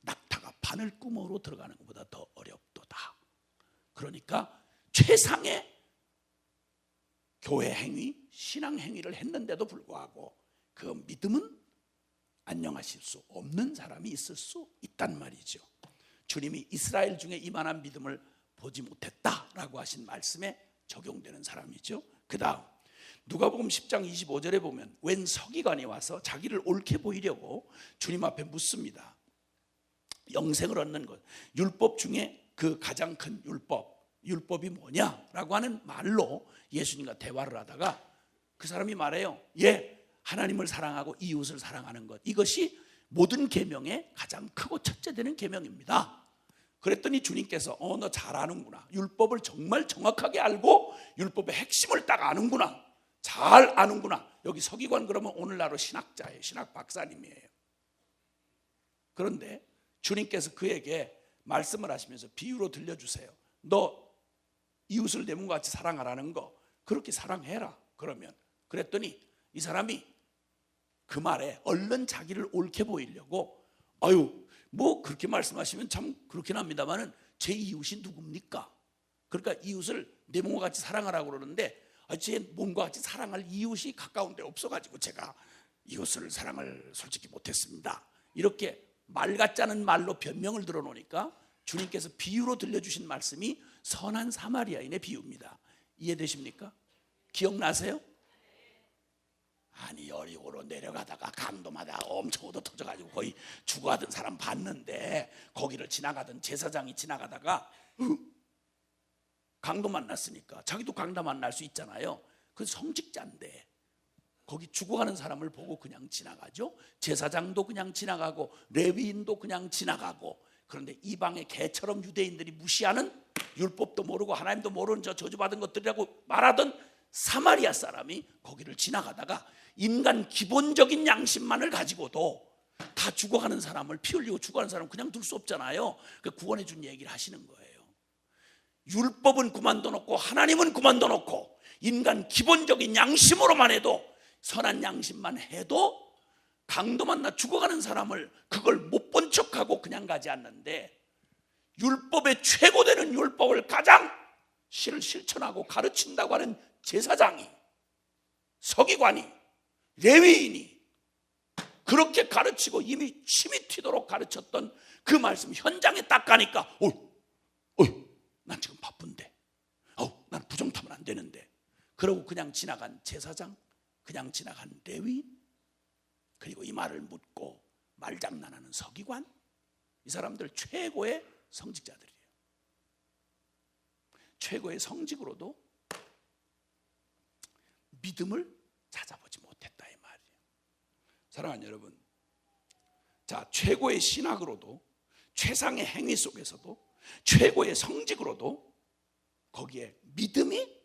낙타가 바늘구멍으로 들어가는 것보다 더 어렵도다. 그러니까 최상의 교회 행위, 신앙 행위를 했는데도 불구하고 그 믿음은 안녕하실 수 없는 사람이 있을 수 있단 말이죠. 주님이 이스라엘 중에 이만한 믿음을 보지 못했다라고 하신 말씀에 적용되는 사람이죠. 그 다음 누가복음 10장 25절에 보면 웬 서기관이 와서 자기를 옳게 보이려고 주님 앞에 묻습니다. 영생을 얻는 것, 율법 중에 그 가장 큰 율법이 뭐냐라고 하는 말로 예수님과 대화를 하다가 그 사람이 말해요. 하나님을 사랑하고 이웃을 사랑하는 것, 이것이 모든 계명의 가장 크고 첫째 되는 계명입니다. 그랬더니 주님께서 너 잘 아는구나. 율법을 정말 정확하게 알고 율법의 핵심을 딱 아는구나. 잘 아는구나. 여기 서기관 그러면 오늘날로 신학자예요. 신학 박사님이에요. 그런데 주님께서 그에게 말씀을 하시면서 비유로 들려주세요. 너 이웃을 내 몸과 같이 사랑하라는 거 그렇게 사랑해라. 그랬더니 이 사람이 그 말에 얼른 자기를 옳게 보이려고 뭐 그렇게 말씀하시면 참 그렇긴 합니다만은 제 이웃이 누굽니까? 그러니까 이웃을 내 몸과 같이 사랑하라고 그러는데 제 몸과 같이 사랑할 이웃이 가까운 데 없어가지고 제가 이웃을 사랑을 솔직히 못했습니다. 이렇게 말 같지 않은 말로 변명을 들어놓으니까 주님께서 비유로 들려주신 말씀이 선한 사마리아인의 비유입니다. 이해되십니까? 기억나세요? 아니 여리고로 내려가다가 강도마다 엄청 얻어 터져가지고 거의 죽어가던 사람 봤는데 거기를 지나가던 제사장이 지나가다가 강도 만났으니까 자기도 강도 만날 수 있잖아요. 그 성직자인데 거기 죽어가는 사람을 보고 그냥 지나가죠. 제사장도 그냥 지나가고 레위인도 그냥 지나가고. 그런데 이방의 개처럼 유대인들이 무시하는 율법도 모르고 하나님도 모르는 저 저주받은 것들이라고 말하던 사마리아 사람이 거기를 지나가다가 인간 기본적인 양심만을 가지고도 다 죽어가는 사람을, 피 흘리고 죽어가는 사람을 그냥 둘 수 없잖아요. 그 구원해 준 얘기를 하시는 거예요. 율법은 그만둬 놓고 하나님은 그만둬 놓고 인간 기본적인 양심으로만 해도, 선한 양심만 해도 강도 만나 죽어가는 사람을 그걸 못 본 척하고 그냥 가지 않는데, 율법의 최고되는 율법을 가장 실천하고 가르친다고 하는 제사장이, 서기관이, 레위인이 그렇게 가르치고 이미 침이 튀도록 가르쳤던 그 말씀 현장에 딱 가니까 난 지금 바쁜데, 난 부정타면 안 되는데, 그러고 그냥 지나간 제사장, 그냥 지나간 레위인, 그리고 이 말을 묻고 말장난하는 서기관, 이 사람들 최고의 성직자들이에요. 최고의 성직으로도 믿음을 찾아보지 못했다 이 말이에요. 사랑하는 여러분, 자, 최고의 신학으로도, 최상의 행위 속에서도, 최고의 성직으로도 거기에 믿음이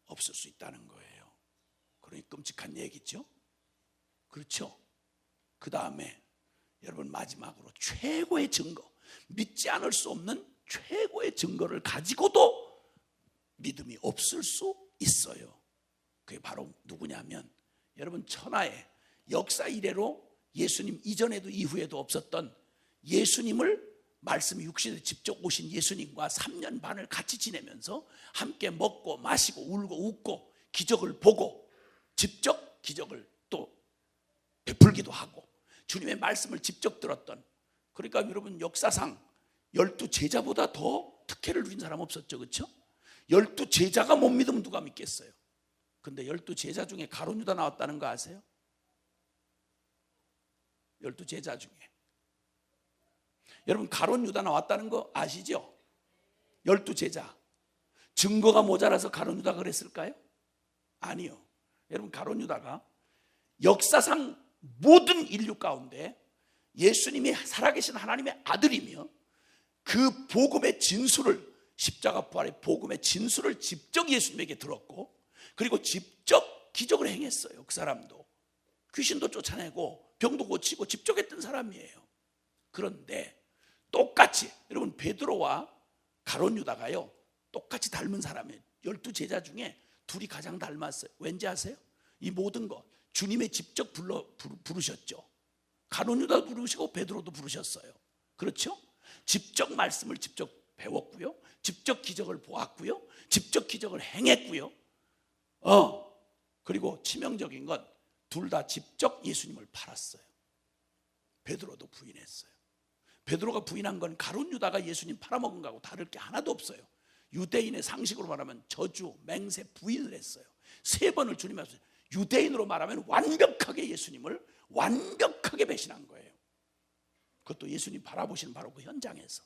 없을 수 있다는 거예요. 그러니 끔찍한 얘기죠. 그렇죠? 그 다음에 여러분, 마지막으로 최고의 증거, 믿지 않을 수 없는 최고의 증거를 가지고도 믿음이 없을 수 있어요. 그게 바로 누구냐면, 여러분, 천하의 역사 이래로 예수님 이전에도 이후에도 없었던 예수님을, 말씀이 육신에 직접 오신 예수님과 3년 반을 같이 지내면서 함께 먹고 마시고 울고 웃고 기적을 보고 직접 기적을 또 베풀기도 하고 주님의 말씀을 직접 들었던, 그러니까 여러분, 역사상 12제자보다 더 특혜를 누린 사람 없었죠. 그렇죠? 12제자가 못 믿으면 누가 믿겠어요? 근데 12제자 중에 가룟 유다 나왔다는 거 아세요? 12제자 중에 여러분, 가룟 유다 나왔다는 거 아시죠? 12제자. 증거가 모자라서 가룟 유다가 그랬을까요? 아니요. 여러분, 가룟 유다가 역사상 모든 인류 가운데 예수님이 살아계신 하나님의 아들이며 그 복음의 진술을, 십자가 부활의 복음의 진술을 직접 예수님에게 들었고, 그리고 직접 기적을 행했어요. 그 사람도 귀신도 쫓아내고 병도 고치고 직접 했던 사람이에요. 그런데 똑같이, 여러분, 베드로와 가룟 유다가요 똑같이 닮은 사람이에요. 12제자 중에 둘이 가장 닮았어요. 왠지 아세요? 이 모든 것 주님의 직접 부르셨죠. 가룟 유다도 부르시고 베드로도 부르셨어요. 그렇죠? 직접 말씀을 직접 배웠고요, 직접 기적을 보았고요, 직접 기적을 행했고요. 그리고 치명적인 건 둘 다 직접 예수님을 팔았어요. 베드로도 부인했어요. 베드로가 부인한 건 가룟 유다가 예수님 팔아먹은 거하고 다를 게 하나도 없어요. 유대인의 상식으로 말하면 저주, 맹세, 부인을 했어요. 3번을 주님 앞에서, 유대인으로 말하면 완벽하게 예수님을 완벽하게 배신한 거예요. 그것도 예수님 바라보시는 바로 그 현장에서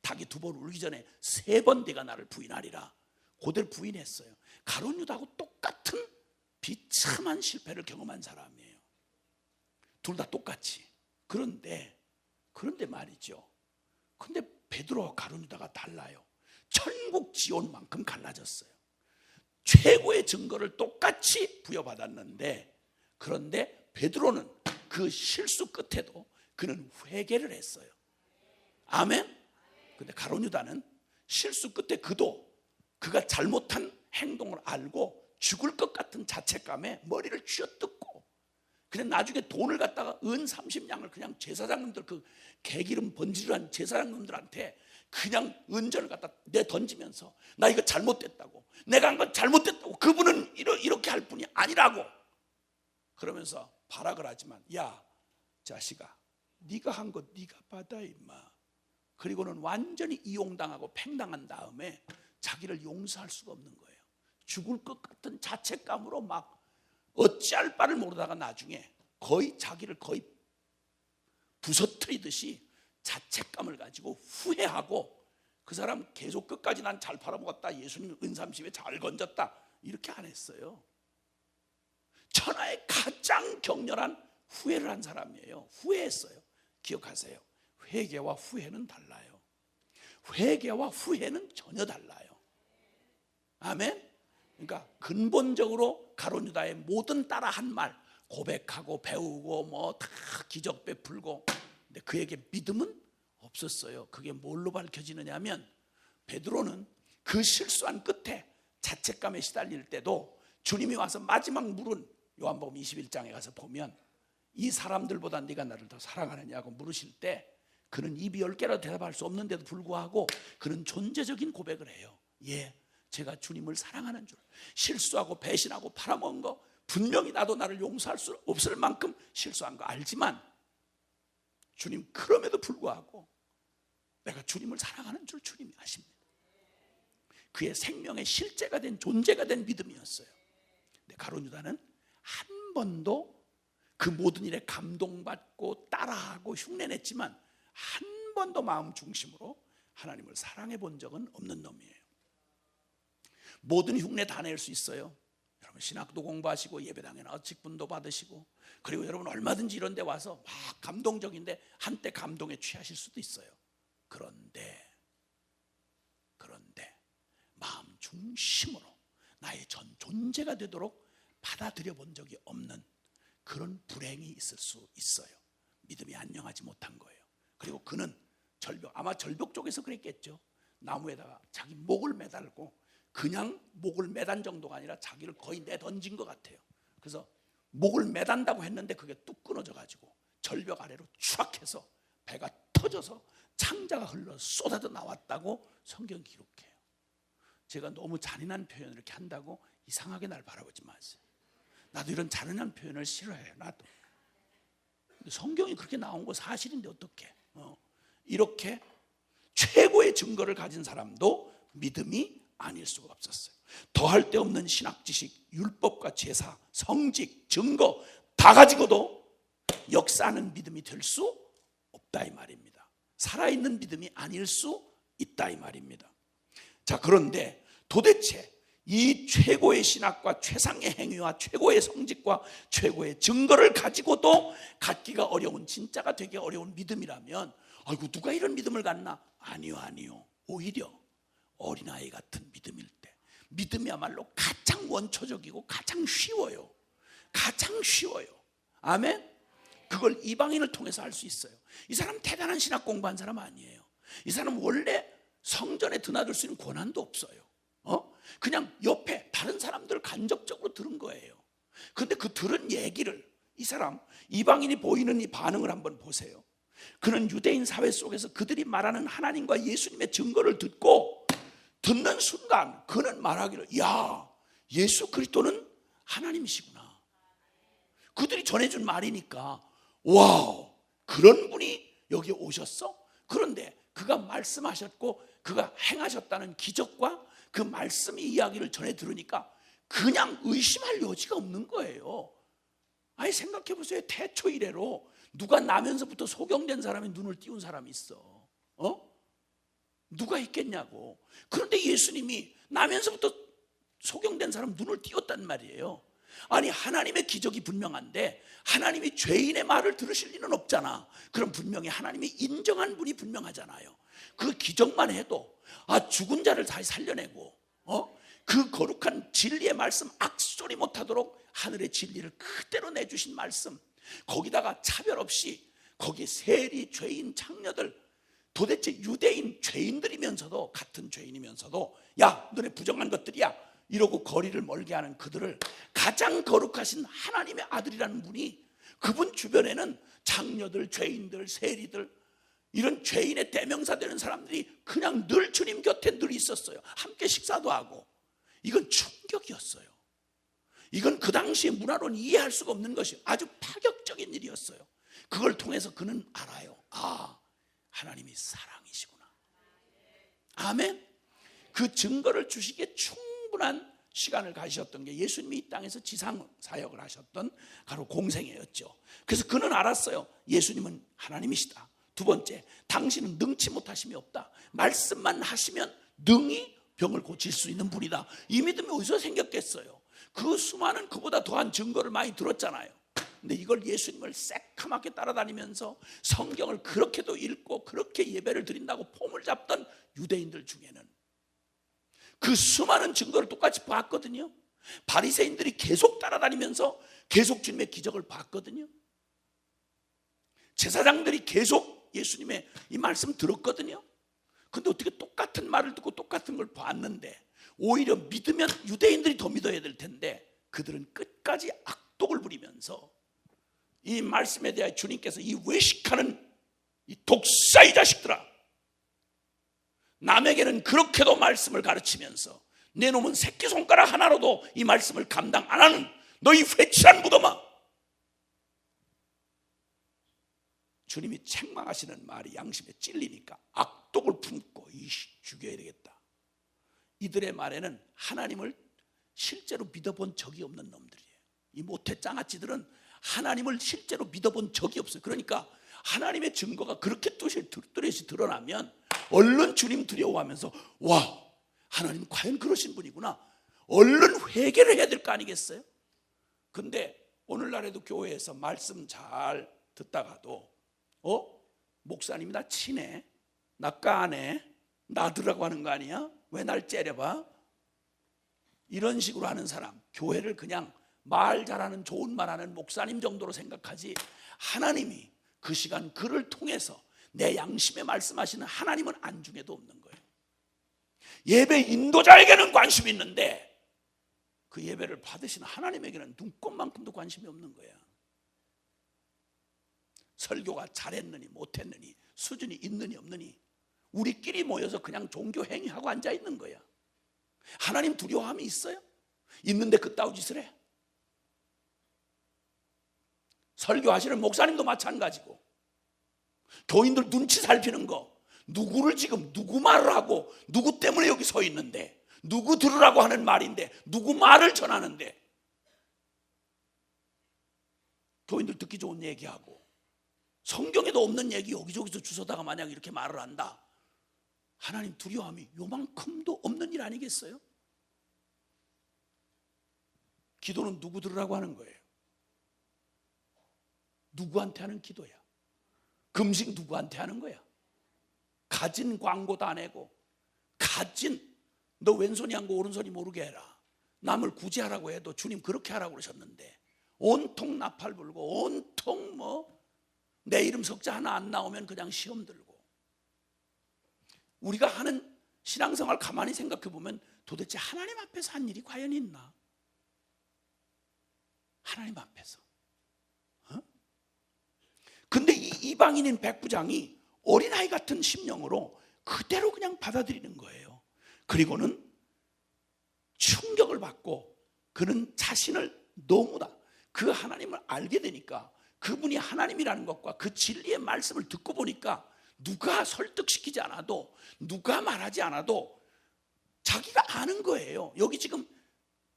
닭이 2번 울기 전에 3번 네가 나를 부인하리라, 그대로 부인했어요. 가룟 유다하고 똑같은 비참한 실패를 경험한 사람이에요. 둘 다 똑같이. 그런데 말이죠, 근데 베드로와 가룟 유다가 달라요. 천국 지옥만큼 갈라졌어요. 최고의 증거를 똑같이 부여받았는데, 그런데 베드로는 그 실수 끝에도 그는 회개를 했어요. 아멘. 근데 가룟 유다는 실수 끝에 그가 잘못한 행동을 알고 죽을 것 같은 자책감에 머리를 쥐어뜯고, 그냥 나중에 돈을 갖다가 은 30냥을 그냥 제사장님들, 그 개기름 번지르한 제사장님들한테 그냥 은전을 갖다 내던지면서, 나 이거 잘못됐다고, 내가 한 건 잘못됐다고, 그분은 이렇게 할 분이 아니라고 그러면서 발악을 하지만, 야 자식아, 네가 한 거 네가 받아 임마. 그리고는 완전히 이용당하고 팽당한 다음에 자기를 용서할 수가 없는 거예요. 죽을 것 같은 자책감으로 막 어찌할 바를 모르다가 나중에 거의 자기를 거의 부서뜨리듯이 자책감을 가지고 후회하고, 그 사람 계속 끝까지 난 잘 팔아먹었다, 예수님 은30에 잘 건졌다, 이렇게 안 했어요. 천하의 가장 격렬한 후회를 한 사람이에요. 후회했어요. 기억하세요. 회개와 후회는 달라요. 회개와 후회는 전혀 달라요. 아멘. 그러니까 근본적으로 가룟 유다의 모든 따라한 말, 고백하고 배우고 뭐 다 기적 베풀고, 근데 그에게 믿음은 없었어요. 그게 뭘로 밝혀지느냐 하면, 베드로는 그 실수한 끝에 자책감에 시달릴 때도 주님이 와서 마지막 물은 요한복음 21장에 가서 보면, 이 사람들보다 네가 나를 더 사랑하느냐고 물으실 때 그는 입이 10개라도 대답할 수 없는데도 불구하고 그는 존재적인 고백을 해요. 예, 제가 주님을 사랑하는 줄, 실수하고 배신하고 팔아먹은 거, 분명히 나도 나를 용서할 수 없을 만큼 실수한 거 알지만, 주님, 그럼에도 불구하고 내가 주님을 사랑하는 줄 주님이 아십니다. 그의 생명의 실제가 된, 존재가 된 믿음이었어요. 근데 가룟 유다는 한 번도 그 모든 일에 감동받고 따라하고 흉내냈지만 한 번도 마음 중심으로 하나님을 사랑해 본 적은 없는 놈이에요. 모든 흉내 다 낼 수 있어요. 여러분 신학도 공부하시고 예배당에 나와 직분도 받으시고, 그리고 여러분 얼마든지 이런 데 와서 막 감동적인데 한때 감동에 취하실 수도 있어요. 그런데 마음 중심으로 나의 전 존재가 되도록 받아들여 본 적이 없는 그런 불행이 있을 수 있어요. 믿음이 안녕하지 못한 거예요. 그리고 그는 아마 절벽 쪽에서 그랬겠죠. 나무에다가 자기 목을 매달고, 그냥 목을 매단 정도가 아니라 자기를 거의 내던진 것 같아요. 그래서 목을 매단다고 했는데 그게 뚝 끊어져 가지고 절벽 아래로 추락해서 배가 터져서 창자가 흘러 쏟아져 나왔다고 성경이 기록해요. 제가 너무 잔인한 표현을 이렇게 한다고 이상하게 날 바라보지 마세요. 나도 이런 잔인한 표현을 싫어해요. 나도. 근데 성경이 그렇게 나온 거 사실인데 어떡해. 이렇게 최고의 증거를 가진 사람도 믿음이 아닐 수가 없었어요. 더할 데 없는 신학 지식, 율법과 제사, 성직, 증거 다 가지고도 역사하는 믿음이 될 수 없다 이 말입니다. 살아있는 믿음이 아닐 수 있다 이 말입니다. 자, 그런데 도대체 이 최고의 신학과 최상의 행위와 최고의 성직과 최고의 증거를 가지고도 갖기가 어려운, 진짜가 되기 어려운 믿음이라면, 아이고 누가 이런 믿음을 갖나? 아니요. 오히려 어린아이 같은 믿음일 때, 믿음이야말로 가장 원초적이고 가장 쉬워요. 아멘. 그걸 이방인을 통해서 할 수 있어요. 이 사람 대단한 신학 공부한 사람 아니에요. 이 사람 원래 성전에 드나들 수 있는 권한도 없어요. 그냥 옆에 다른 사람들 간접적으로 들은 거예요. 근데 그 들은 얘기를, 이 사람 이방인이 보이는 이 반응을 한번 보세요. 그는 유대인 사회 속에서 그들이 말하는 하나님과 예수님의 증거를 듣는 순간 그는 말하기를, 야, 예수 그리스도는 하나님이시구나. 그들이 전해준 말이니까, 와우, 그런 분이 여기 오셨어? 그런데 그가 말씀하셨고 그가 행하셨다는 기적과 그 말씀의 이야기를 전해 들으니까 그냥 의심할 여지가 없는 거예요. 아니 생각해 보세요. 태초 이래로 누가 나면서부터 소경된 사람이 눈을 띄운 사람이 있어? 누가 있겠냐고. 그런데 예수님이 나면서부터 소경된 사람 눈을 띄웠단 말이에요. 아니 하나님의 기적이 분명한데 하나님이 죄인의 말을 들으실 리는 없잖아. 그럼 분명히 하나님이 인정한 분이 분명하잖아요. 그 기적만 해도 죽은 자를 다시 살려내고 그 거룩한 진리의 말씀 악소리 못하도록 하늘의 진리를 그대로 내주신 말씀, 거기다가 차별 없이 거기에 세리, 죄인, 창녀들, 도대체 유대인 죄인들이면서도, 같은 죄인이면서도 야 너네 부정한 것들이야 이러고 거리를 멀게 하는 그들을 가장 거룩하신 하나님의 아들이라는 분이, 그분 주변에는 창녀들, 죄인들, 세리들, 이런 죄인의 대명사 되는 사람들이 그냥 늘 주님 곁에 늘 있었어요. 함께 식사도 하고. 이건 충격이었어요. 이건 그 당시에 문화로는 이해할 수가 없는 것이 아주 파격적인 일이었어요. 그걸 통해서 그는 알아요. 하나님이 사랑이시구나. 아멘. 그 증거를 주시기에 충분한 시간을 가지셨던 게 예수님이 이 땅에서 지상 사역을 하셨던 바로 공생애였죠. 그래서 그는 알았어요. 예수님은 하나님이시다. 두 번째, 당신은 능치 못하심이 없다. 말씀만 하시면 능히 병을 고칠 수 있는 분이다. 이 믿음이 어디서 생겼겠어요? 그 수많은 그보다 더한 증거를 많이 들었잖아요. 근데 이걸 예수님을 새카맣게 따라다니면서 성경을 그렇게도 읽고 그렇게 예배를 드린다고 폼을 잡던 유대인들 중에는 그 수많은 증거를 똑같이 봤거든요. 바리새인들이 계속 따라다니면서 계속 주님의 기적을 봤거든요. 제사장들이 계속 예수님의 이 말씀 들었거든요. 근데 어떻게 똑같은 말을 듣고 똑같은 걸 봤는데, 오히려 믿으면 유대인들이 더 믿어야 될 텐데 그들은 끝까지 악독을 부리면서 이 말씀에 대해 주님께서 이 외식하는 이 독사의 자식들아, 남에게는 그렇게도 말씀을 가르치면서 내 놈은 새끼손가락 하나로도 이 말씀을 감당 안 하는 너희 회칠한 무덤아. 주님이 책망하시는 말이 양심에 찔리니까 악독을 품고 죽여야 되겠다. 이들의 말에는 하나님을 실제로 믿어본 적이 없는 놈들이에요. 이 모태 짱아찌들은 하나님을 실제로 믿어본 적이 없어요. 그러니까 하나님의 증거가 그렇게 뚜렷이 드러나면 얼른 주님 두려워하면서 와, 하나님 과연 그러신 분이구나, 얼른 회개를 해야 될 거 아니겠어요? 근데 오늘날에도 교회에서 말씀 잘 듣다가도 목사님이 나 치네, 나 까네, 나더라고 하는 거 아니야? 왜 날 째려봐? 이런 식으로 하는 사람, 교회를 그냥 말 잘하는, 좋은 말하는 목사님 정도로 생각하지, 하나님이 그 시간 그를 통해서 내 양심에 말씀하시는 하나님은 안중에도 없는 거예요. 예배 인도자에게는 관심이 있는데 그 예배를 받으시는 하나님에게는 눈꼽만큼도 관심이 없는 거야. 설교가 잘했느니 못했느니, 수준이 있느니 없느니, 우리끼리 모여서 그냥 종교 행위하고 앉아있는 거야. 하나님 두려워함이 있어요? 있는데 그따위 짓을 해? 설교하시는 목사님도 마찬가지고, 교인들 눈치 살피는 거, 누구를 지금 누구 말을 하고 누구 때문에 여기 서 있는데, 누구 들으라고 하는 말인데, 누구 말을 전하는데, 교인들 듣기 좋은 얘기하고 성경에도 없는 얘기 여기저기서 주워다가 만약 이렇게 말을 한다, 하나님 두려움이 요만큼도 없는 일 아니겠어요? 기도는 누구 들으라고 하는 거예요? 누구한테 하는 기도야? 금식 누구한테 하는 거야? 가진 광고도 안 내고, 가진 너 왼손이 한 거 오른손이 모르게 해라. 남을 구제하라고 해도 주님 그렇게 하라고 그러셨는데 온통 나팔 불고 온통 내 이름 석자 하나 안 나오면 그냥 시험 들고. 우리가 하는 신앙생활 가만히 생각해 보면 도대체 하나님 앞에서 한 일이 과연 있나? 하나님 앞에서. 근데 이 이방인인 백부장이 어린아이 같은 심령으로 그대로 그냥 받아들이는 거예요. 그리고는 충격을 받고 그는 자신을 너무나 그 하나님을 알게 되니까, 그분이 하나님이라는 것과 그 진리의 말씀을 듣고 보니까 누가 설득시키지 않아도, 누가 말하지 않아도 자기가 아는 거예요. 여기 지금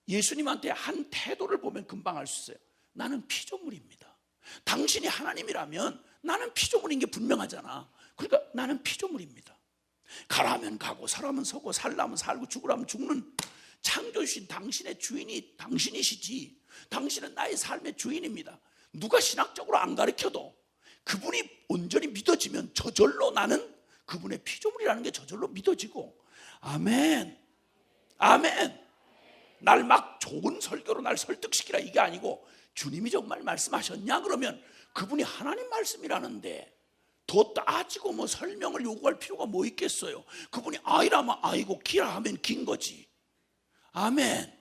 예수님한테 한 태도를 보면 금방 알 수 있어요. 나는 피조물입니다. 당신이 하나님이라면 나는 피조물인 게 분명하잖아. 그러니까 나는 피조물입니다. 가라면 가고 서라면 서고 살라면 살고 죽으라면 죽는 창조주신 당신의 주인이 당신이시지, 당신은 나의 삶의 주인입니다. 누가 신학적으로 안 가르쳐도 그분이 온전히 믿어지면 저절로 나는 그분의 피조물이라는 게 저절로 믿어지고. 아멘, 아멘. 날 막 좋은 설교로 날 설득시키라 이게 아니고, 주님이 정말 말씀하셨냐 그러면 그분이 하나님 말씀이라는데 더 따지고 설명을 요구할 필요가 뭐 있겠어요. 그분이 아이라면 아이고 기라 하면 긴 거지. 아멘.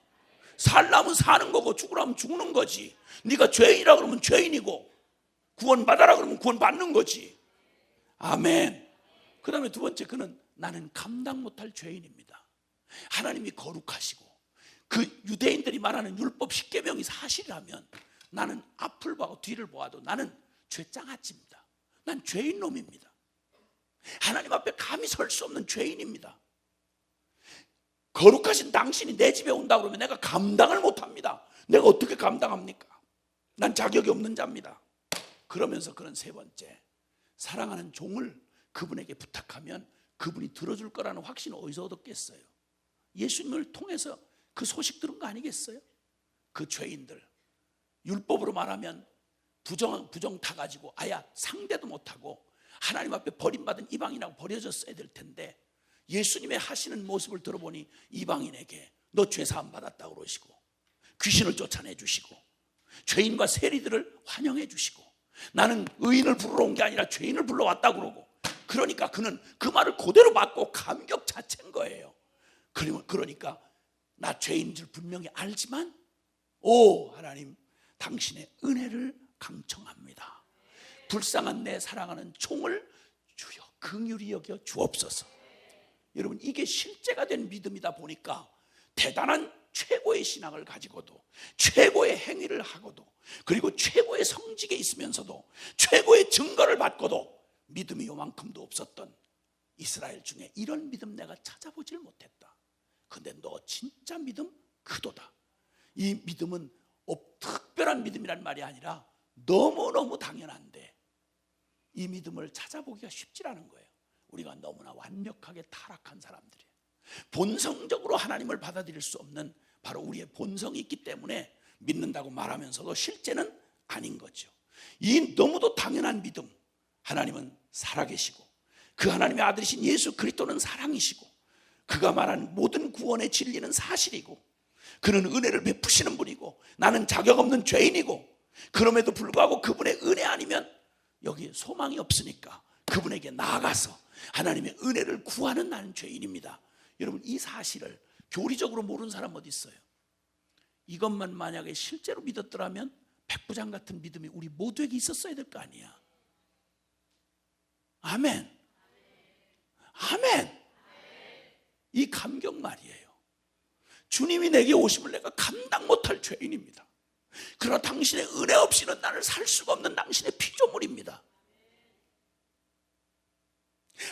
살라면 사는 거고 죽으라면 죽는 거지. 네가 죄인이라 그러면 죄인이고 구원받아라 그러면 구원받는 거지. 아멘. 그 다음에 두 번째, 그는 나는 감당 못할 죄인입니다. 하나님이 거룩하시고 그 유대인들이 말하는 율법 10계명이 사실이라면 나는 앞을 보고 뒤를 보아도 나는 죄장아찌입니다. 난 죄인 놈입니다. 하나님 앞에 감히 설 수 없는 죄인입니다. 거룩하신 당신이 내 집에 온다 그러면 내가 감당을 못합니다. 내가 어떻게 감당합니까? 난 자격이 없는 자입니다. 그러면서 그런 세 번째, 사랑하는 종을 그분에게 부탁하면 그분이 들어줄 거라는 확신을 어디서 얻었겠어요? 예수님을 통해서 그 소식 들은 거 아니겠어요? 그 죄인들, 율법으로 말하면 부정 타가지고 아야 상대도 못하고 하나님 앞에 버림받은 이방인하고 버려졌어야 될 텐데, 예수님의 하시는 모습을 들어보니 이방인에게 너 죄사함 받았다고 그러시고 귀신을 쫓아내 주시고 죄인과 세리들을 환영해 주시고, 나는 의인을 부르러 온 게 아니라 죄인을 불러왔다고 그러고, 그러니까 그는 그 말을 그대로 받고 감격 자체인 거예요. 그러니까 나 죄인 줄 분명히 알지만 오 하나님, 당신의 은혜를 강청합니다. 불쌍한 내 사랑하는 종을 주여 긍휼히 여겨 주옵소서. 여러분, 이게 실제가 된 믿음이다 보니까 대단한 최고의 신앙을 가지고도, 최고의 행위를 하고도, 그리고 최고의 성직에 있으면서도 최고의 증거를 받고도 믿음이 요만큼도 없었던 이스라엘 중에 이런 믿음 내가 찾아보질 못했다. 근데 너 진짜 믿음 크도다. 이 믿음은 특별한 믿음이란 말이 아니라 너무너무 당연한데 이 믿음을 찾아보기가 쉽지 않은 거예요. 우리가 너무나 완벽하게 타락한 사람들이에요. 본성적으로 하나님을 받아들일 수 없는 바로 우리의 본성이 있기 때문에 믿는다고 말하면서도 실제는 아닌 거죠. 이 너무도 당연한 믿음, 하나님은 살아계시고 그 하나님의 아들이신 예수 그리스도는 사랑이시고 그가 말한 모든 구원의 진리는 사실이고 그는 은혜를 베푸시는 분이고 나는 자격 없는 죄인이고, 그럼에도 불구하고 그분의 은혜 아니면 여기 소망이 없으니까 그분에게 나아가서 하나님의 은혜를 구하는 나는 죄인입니다. 여러분, 이 사실을 교리적으로 모르는 사람 어디 있어요? 이것만 만약에 실제로 믿었더라면 백부장 같은 믿음이 우리 모두에게 있었어야 될 거 아니야. 아멘. 아멘. 이 감격 말이에요. 주님이 내게 오심을 내가 감당 못할 죄인입니다. 그러나 당신의 은혜 없이는 나를 살 수가 없는 당신의 피조물입니다.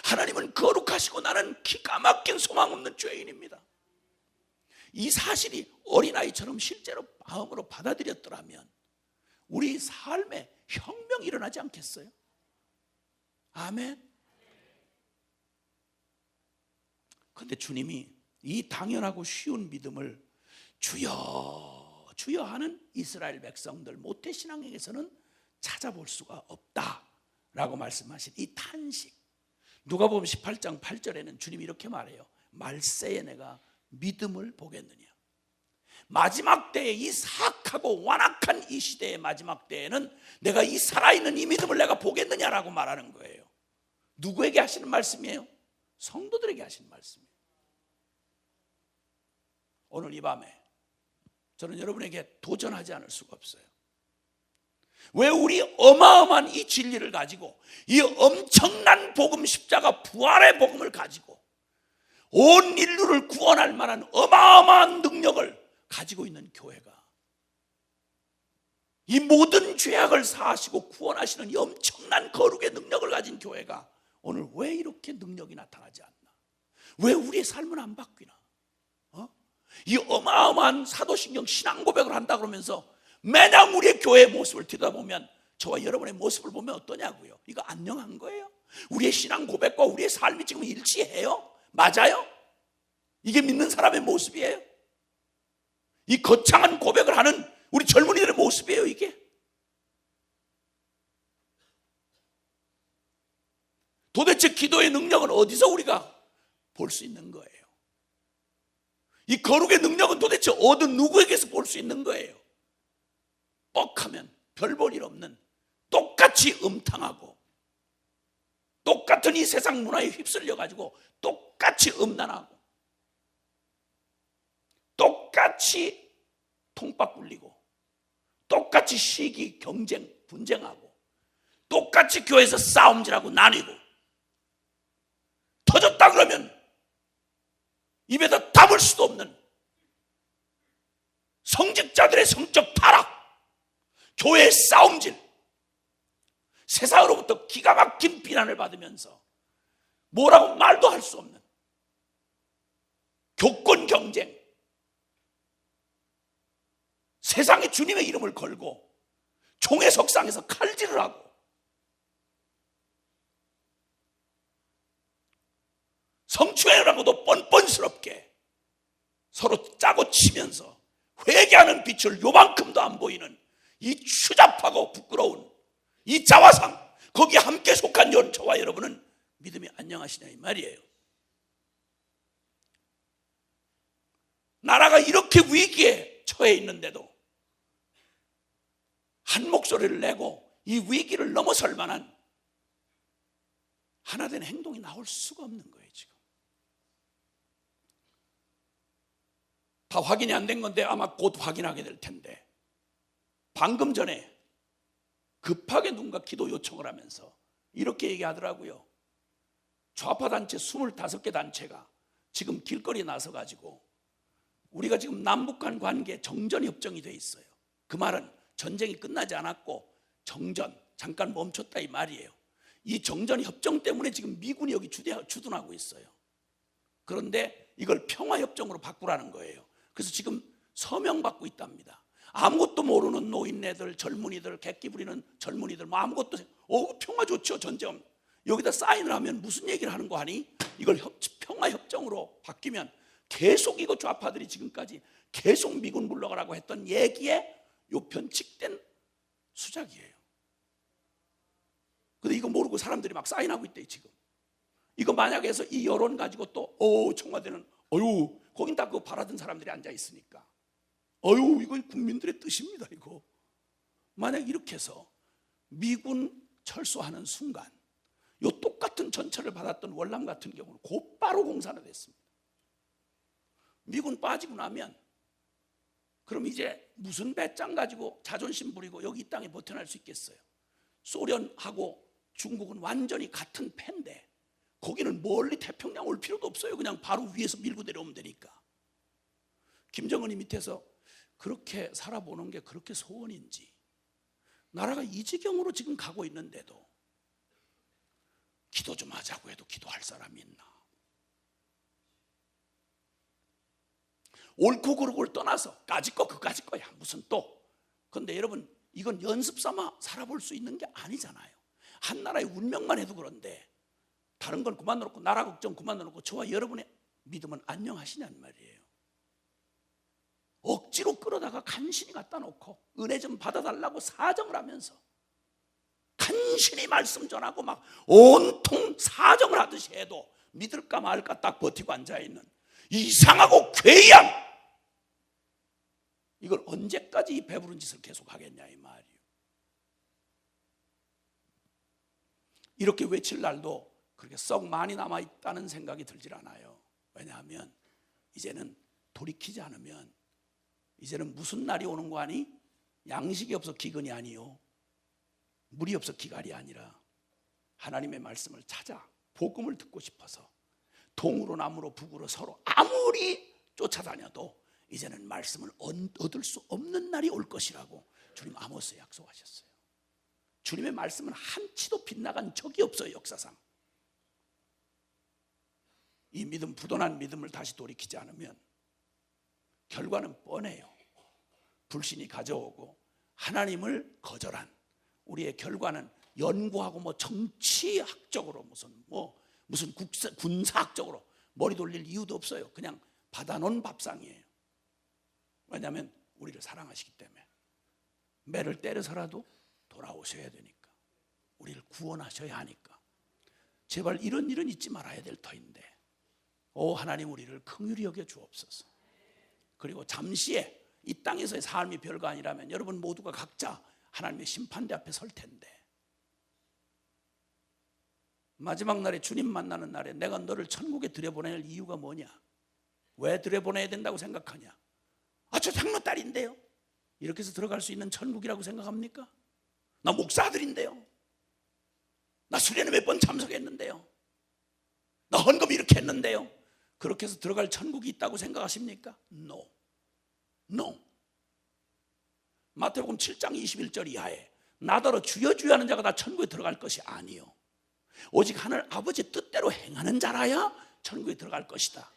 하나님은 거룩하시고 나는 기가 막힌 소망 없는 죄인입니다. 이 사실이 어린아이처럼 실제로 마음으로 받아들였더라면 우리 삶에 혁명이 일어나지 않겠어요? 아멘. 그런데 주님이 이 당연하고 쉬운 믿음을 주여 주여 하는 이스라엘 백성들 모태신앙에게서는 찾아볼 수가 없다라고 말씀하신 이 탄식. 누가복음 18장 8절에는 주님이 이렇게 말해요. 말세에 내가 믿음을 보겠느냐. 마지막 때에 이 사악하고 완악한 이 시대의 마지막 때에는 내가 이 살아있는 이 믿음을 내가 보겠느냐라고 말하는 거예요. 누구에게 하시는 말씀이에요? 성도들에게 하시는 말씀이에요. 오늘 이 밤에 저는 여러분에게 도전하지 않을 수가 없어요. 왜 우리 어마어마한 이 진리를 가지고 이 엄청난 복음 십자가 부활의 복음을 가지고 온 인류를 구원할 만한 어마어마한 능력을 가지고 있는 교회가, 이 모든 죄악을 사하시고 구원하시는 이 엄청난 거룩의 능력을 가진 교회가 오늘 왜 이렇게 능력이 나타나지 않나? 왜 우리의 삶은 안 바뀌나? 이 어마어마한 사도신경 신앙 고백을 한다 그러면서 매년 우리의 교회의 모습을 들여다보면 저와 여러분의 모습을 보면 어떠냐고요? 이거 안녕한 거예요? 우리의 신앙 고백과 우리의 삶이 지금 일치해요? 맞아요? 이게 믿는 사람의 모습이에요? 이 거창한 고백을 하는 우리 젊은이들의 모습이에요, 이게? 도대체 기도의 능력은 어디서 우리가 볼 수 있는 거예요? 이 거룩의 능력은 도대체 어느 누구에게서 볼 수 있는 거예요? 뻑하면 별 볼 일 없는, 똑같이 음탕하고 똑같은 이 세상 문화에 휩쓸려 가지고 똑같이 음란하고 똑같이 통박 굴리고 똑같이 시기, 경쟁, 분쟁하고 똑같이 교회에서 싸움질하고 나뉘고 터졌다 그러면 입에다 담을 수도 없는 성직자들의 성적 타락, 교회의 싸움질, 세상으로부터 기가 막힌 비난을 받으면서 뭐라고 말도 할 수 없는 교권 경쟁, 세상에 주님의 이름을 걸고 총회 석상에서 칼질을 하고 성추행을 하고도 뻔뻔스럽게 서로 짜고 치면서 회개하는 빛을 요만큼도 안 보이는 이 추잡하고 부끄러운 이 자화상, 거기에 함께 속한 저와 여러분은 믿음이 안녕하시냐 이 말이에요. 나라가 이렇게 위기에 처해 있는데도 한 목소리를 내고 이 위기를 넘어설 만한 하나된 행동이 나올 수가 없는 거예요. 지금 다 확인이 안 된 건데 아마 곧 확인하게 될 텐데, 방금 전에 급하게 누군가 기도 요청을 하면서 이렇게 얘기하더라고요. 좌파 단체 25개 단체가 지금 길거리에 나서 가지고 우리가 지금 남북 간 관계 정전 협정이 돼 있어요. 그 말은 전쟁이 끝나지 않았고 정전 잠깐 멈췄다 이 말이에요. 이 정전 협정 때문에 지금 미군이 여기 주둔하고 있어요. 그런데 이걸 평화협정으로 바꾸라는 거예요. 그래서 지금 서명받고 있답니다. 아무것도 모르는 노인네들, 젊은이들, 객기 부리는 젊은이들, 뭐 아무것도 평화 좋죠, 전쟁. 여기다 사인을 하면 무슨 얘기를 하는 거 하니? 이걸 평화협정으로 바뀌면 계속 이거 좌파들이 지금까지 계속 미군 물러가라고 했던 얘기에 요 변칙된 수작이에요. 근데 이거 모르고 사람들이 막 사인하고 있대 지금. 이거 만약에 해서 이 여론 가지고 또 청와대는 거긴 다 그거 바라던 사람들이 앉아 있으니까 이거 국민들의 뜻입니다. 이거 만약 이렇게 해서 미군 철수하는 순간 요 똑같은 전철을 받았던 월남 같은 경우는 곧바로 공사가 됐습니다. 미군 빠지고 나면 그럼 이제 무슨 배짱 가지고 자존심 부리고 여기 이 땅에 버텨날 수 있겠어요? 소련하고 중국은 완전히 같은 패인데 거기는 멀리 태평양 올 필요도 없어요. 그냥 바로 위에서 밀고 내려오면 되니까. 김정은이 밑에서 그렇게 살아보는 게 그렇게 소원인지, 나라가 이 지경으로 지금 가고 있는데도 기도 좀 하자고 해도 기도할 사람이 있나? 옳고 그르고를 떠나서 까짓 거 그까짓 거야 무슨 또. 그런데 여러분 이건 연습 삼아 살아볼 수 있는 게 아니잖아요. 한 나라의 운명만 해도 그런데 다른 건 그만 놓고, 나라 걱정 그만 놓고 저와 여러분의 믿음은 안녕하시냐는 말이에요. 억지로 끌어다가 간신히 갖다 놓고 은혜 좀 받아달라고 사정을 하면서 간신히 말씀 전하고 막 온통 사정을 하듯이 해도 믿을까 말까 딱 버티고 앉아있는 이상하고 괴이한, 이걸 언제까지 이 배부른 짓을 계속 하겠냐 이 말이에요. 이렇게 외칠 날도 그렇게 썩 많이 남아있다는 생각이 들질 않아요. 왜냐하면 이제는 돌이키지 않으면, 이제는 무슨 날이 오는 거 아니? 양식이 없어 기근이 아니요, 물이 없어 기갈이 아니라 하나님의 말씀을 찾아 복음을 듣고 싶어서 동으로 남으로 북으로 서로 아무리 쫓아다녀도 이제는 말씀을 얻을 수 없는 날이 올 것이라고 주님 아모스에 약속하셨어요. 주님의 말씀은 한치도 빗나간 적이 없어요, 역사상. 이 믿음, 부도난 믿음을 다시 돌이키지 않으면 결과는 뻔해요. 불신이 가져오고 하나님을 거절한 우리의 결과는 연구하고 뭐 정치학적으로 무슨 군사학적으로 머리 돌릴 이유도 없어요. 그냥 받아놓은 밥상이에요. 왜냐하면 우리를 사랑하시기 때문에 매를 때려서라도 돌아오셔야 되니까, 우리를 구원하셔야 하니까. 제발 이런 일은 잊지 말아야 될 터인데, 오 하나님 우리를 긍휼히 여겨 주옵소서. 그리고 잠시에 이 땅에서의 삶이 별거 아니라면 여러분 모두가 각자 하나님의 심판대 앞에 설 텐데, 마지막 날에 주님 만나는 날에 내가 너를 천국에 들여보낼 이유가 뭐냐? 왜 들여보내야 된다고 생각하냐? 아, 저 장로 딸인데요. 이렇게 해서 들어갈 수 있는 천국이라고 생각합니까? 나 목사 아들인데요. 나 수련회 몇 번 참석했는데요. 나 헌금 이렇게 했는데요. 그렇게 해서 들어갈 천국이 있다고 생각하십니까? No. 마태복음 7장 21절 이하에 나더러 주여 주여 하는 자가 다 천국에 들어갈 것이 아니요, 오직 하늘 아버지 뜻대로 행하는 자라야 천국에 들어갈 것이다.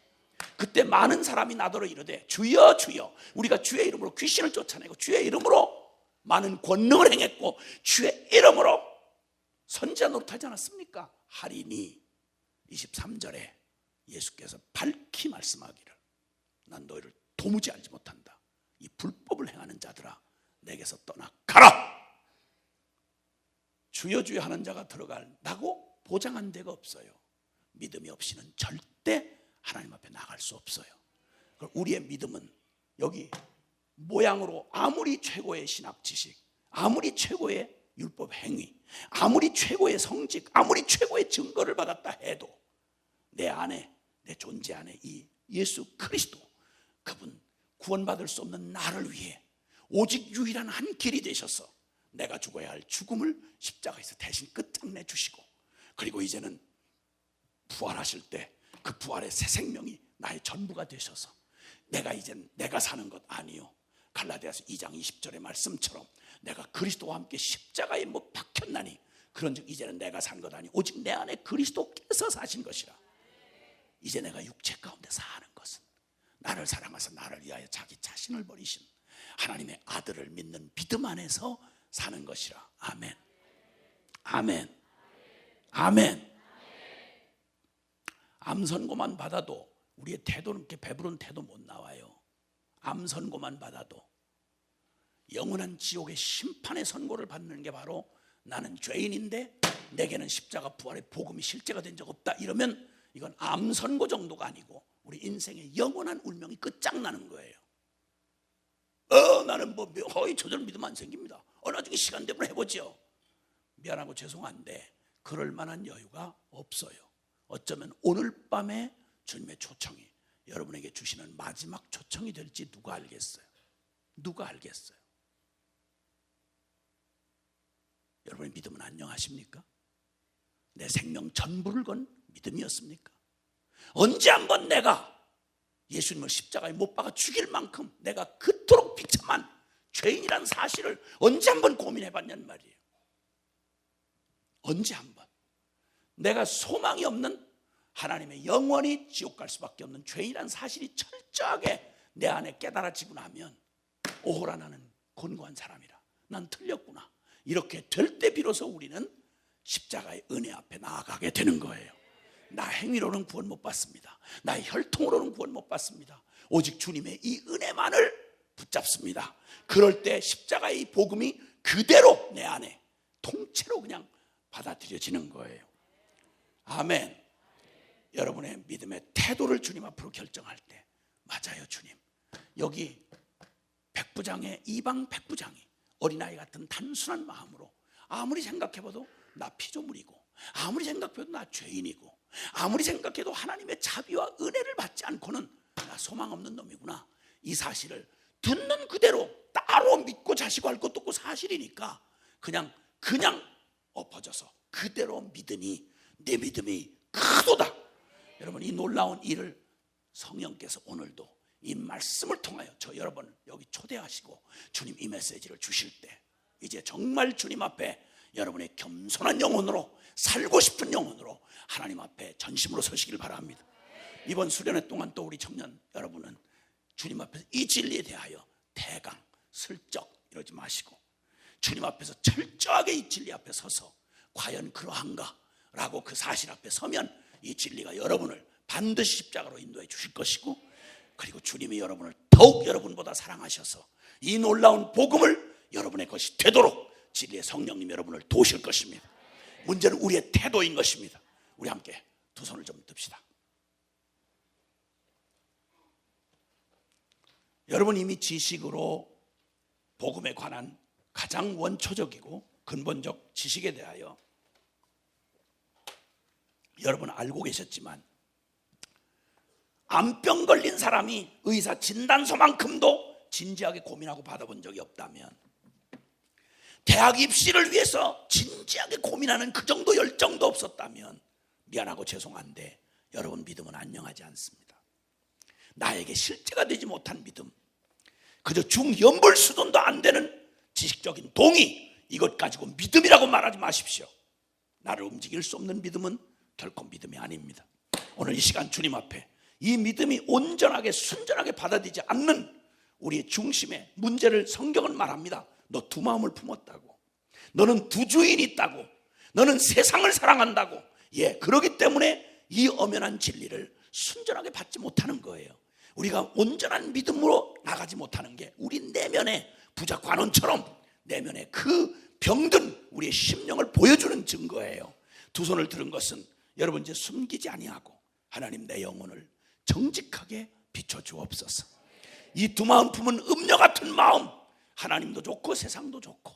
그때 많은 사람이 나더러 이르되 주여 주여, 우리가 주의 이름으로 귀신을 쫓아내고 주의 이름으로 많은 권능을 행했고 주의 이름으로 선지자 노릇하지 않았습니까? 하리니 23절에 예수께서 밝히 말씀하기를, 난 너희를 도무지 알지 못한다. 이 불법을 행하는 자들아, 내게서 떠나 가라. 주여 주여 하는 자가 들어간다고 보장한 데가 없어요. 믿음이 없이는 절대 하나님 앞에 나갈 수 없어요. 우리의 믿음은 여기 모양으로 아무리 최고의 신학 지식, 아무리 최고의 율법 행위, 아무리 최고의 성직, 아무리 최고의 증거를 받았다 해도 내 안에, 내 존재 안에 이 예수 그리스도, 그분 구원받을 수 없는 나를 위해 오직 유일한 한 길이 되셔서 내가 죽어야 할 죽음을 십자가에서 대신 끝장내 주시고, 그리고 이제는 부활하실 때 그 부활의 새 생명이 나의 전부가 되셔서 이젠 내가 사는 것 아니요, 갈라디아서 2장 20절의 말씀처럼 내가 그리스도와 함께 십자가에 못 박혔나니 그런즉 이제는 내가 산 것 아니 오직 내 안에 그리스도께서 사신 것이라. 이제 내가 육체 가운데 사는 것은 나를 사랑하사 나를 위하여 자기 자신을 버리신 하나님의 아들을 믿는 믿음 안에서 사는 것이라. 아멘. 아멘. 아멘. 암 선고만 받아도 우리의 태도는 이렇게 배부른 태도 못 나와요. 암 선고만 받아도 영원한 지옥의 심판의 선고를 받는 게 바로 나는 죄인인데 내게는 십자가 부활의 복음이 실제가 된 적 없다, 이러면 이건 암 선고 정도가 아니고 우리 인생의 영원한 운명이 끝장나는 거예요. 나는 저절 믿음 안 생깁니다. 나중에 시간 되면 해보죠. 미안하고 죄송한데 그럴 만한 여유가 없어요. 어쩌면 오늘 밤에 주님의 초청이 여러분에게 주시는 마지막 초청이 될지 누가 알겠어요? 누가 알겠어요? 여러분의 믿음은 안녕하십니까? 내 생명 전부를 건 믿음이었습니까? 언제 한번 내가 예수님을 십자가에 못 박아 죽일 만큼 내가 그토록 비참한 죄인이라는 사실을 언제 한번 고민해봤냔 말이에요. 언제 한번 내가 소망이 없는, 하나님의 영원히 지옥 갈 수밖에 없는 죄인이라는 사실이 철저하게 내 안에 깨달아지고 나면 오호라, 나는 곤고한 사람이라, 난 틀렸구나, 이렇게 될 때 비로소 우리는 십자가의 은혜 앞에 나아가게 되는 거예요. 나 행위로는 구원 못 받습니다. 나의 혈통으로는 구원 못 받습니다. 오직 주님의 이 은혜만을 붙잡습니다. 그럴 때 십자가의 복음이 그대로 내 안에 통째로 그냥 받아들여지는 거예요. 아멘. 여러분의 믿음의 태도를 주님 앞으로 결정할 때, 맞아요 주님, 여기 백부장의 이방 백부장이 어린아이 같은 단순한 마음으로 아무리 생각해봐도 나 피조물이고, 아무리 생각해도 나 죄인이고, 아무리 생각해도 하나님의 자비와 은혜를 받지 않고는 나 소망 없는 놈이구나, 이 사실을 듣는 그대로 따로 믿고 자시고 할 것도 없고 사실이니까 그냥 엎어져서 그대로 믿으니 내 믿음이 크도다. 여러분, 이 놀라운 일을 성령께서 오늘도 이 말씀을 통하여 저 여러분 여기 초대하시고 주님 이 메시지를 주실 때, 이제 정말 주님 앞에 여러분의 겸손한 영혼으로, 살고 싶은 영혼으로 하나님 앞에 전심으로 서시길 바랍니다. 이번 수련회 동안 또 우리 청년 여러분은 주님 앞에서 이 진리에 대하여 대강 슬쩍 이러지 마시고 주님 앞에서 철저하게 이 진리 앞에 서서 과연 그러한가 라고 그 사실 앞에 서면 이 진리가 여러분을 반드시 십자가로 인도해 주실 것이고, 그리고 주님이 여러분을 더욱 여러분보다 사랑하셔서 이 놀라운 복음을 여러분의 것이 되도록 진리의 성령님 여러분을 도우실 것입니다. 문제는 우리의 태도인 것입니다. 우리 함께 두 손을 좀 듭시다. 여러분 이미 지식으로 복음에 관한 가장 원초적이고 근본적 지식에 대하여 여러분 알고 계셨지만, 암병 걸린 사람이 의사 진단서만큼도 진지하게 고민하고 받아본 적이 없다면, 대학 입시를 위해서 진지하게 고민하는 그 정도 열정도 없었다면 미안하고 죄송한데 여러분 믿음은 안녕하지 않습니다. 나에게 실제가 되지 못한 믿음, 그저 중연불 수준도 안 되는 지식적인 동의, 이것 가지고 믿음이라고 말하지 마십시오. 나를 움직일 수 없는 믿음은 결코 믿음이 아닙니다. 오늘 이 시간 주님 앞에 이 믿음이 온전하게 순전하게 받아들이지 않는 우리의 중심의 문제를 성경은 말합니다. 너 두 마음을 품었다고, 너는 두 주인이 있다고, 너는 세상을 사랑한다고. 예, 그러기 때문에 이 엄연한 진리를 순전하게 받지 못하는 거예요. 우리가 온전한 믿음으로 나가지 못하는 게 우리 내면의 부자 관원처럼 내면의 그 병든 우리의 심령을 보여주는 증거예요. 두 손을 들은 것은 여러분 이제 숨기지 아니하고 하나님 내 영혼을 정직하게 비춰주옵소서. 이 두 마음 품은 음녀 같은 마음, 하나님도 좋고 세상도 좋고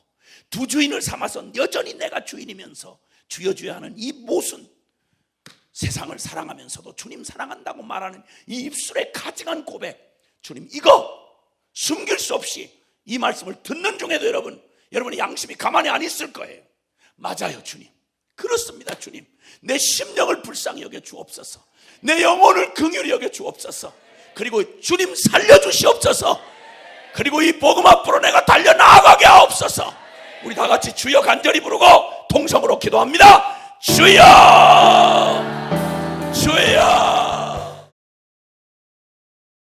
두 주인을 삼아서 여전히 내가 주인이면서 주여 하는 이 모순, 세상을 사랑하면서도 주님 사랑한다고 말하는 이 입술의 가증한 고백, 주님 이거 숨길 수 없이 이 말씀을 듣는 중에도 여러분의 양심이 가만히 안 있을 거예요. 맞아요 주님, 그렇습니다 주님, 내 심령을 불쌍히 여겨 주옵소서, 내 영혼을 긍휼히 여겨 주옵소서, 그리고 주님 살려주시옵소서, 그리고 이 복음 앞으로 내가 달려나가게 하옵소서. 우리 다 같이 주여 간절히 부르고 통성으로 기도합니다. 주여, 주여.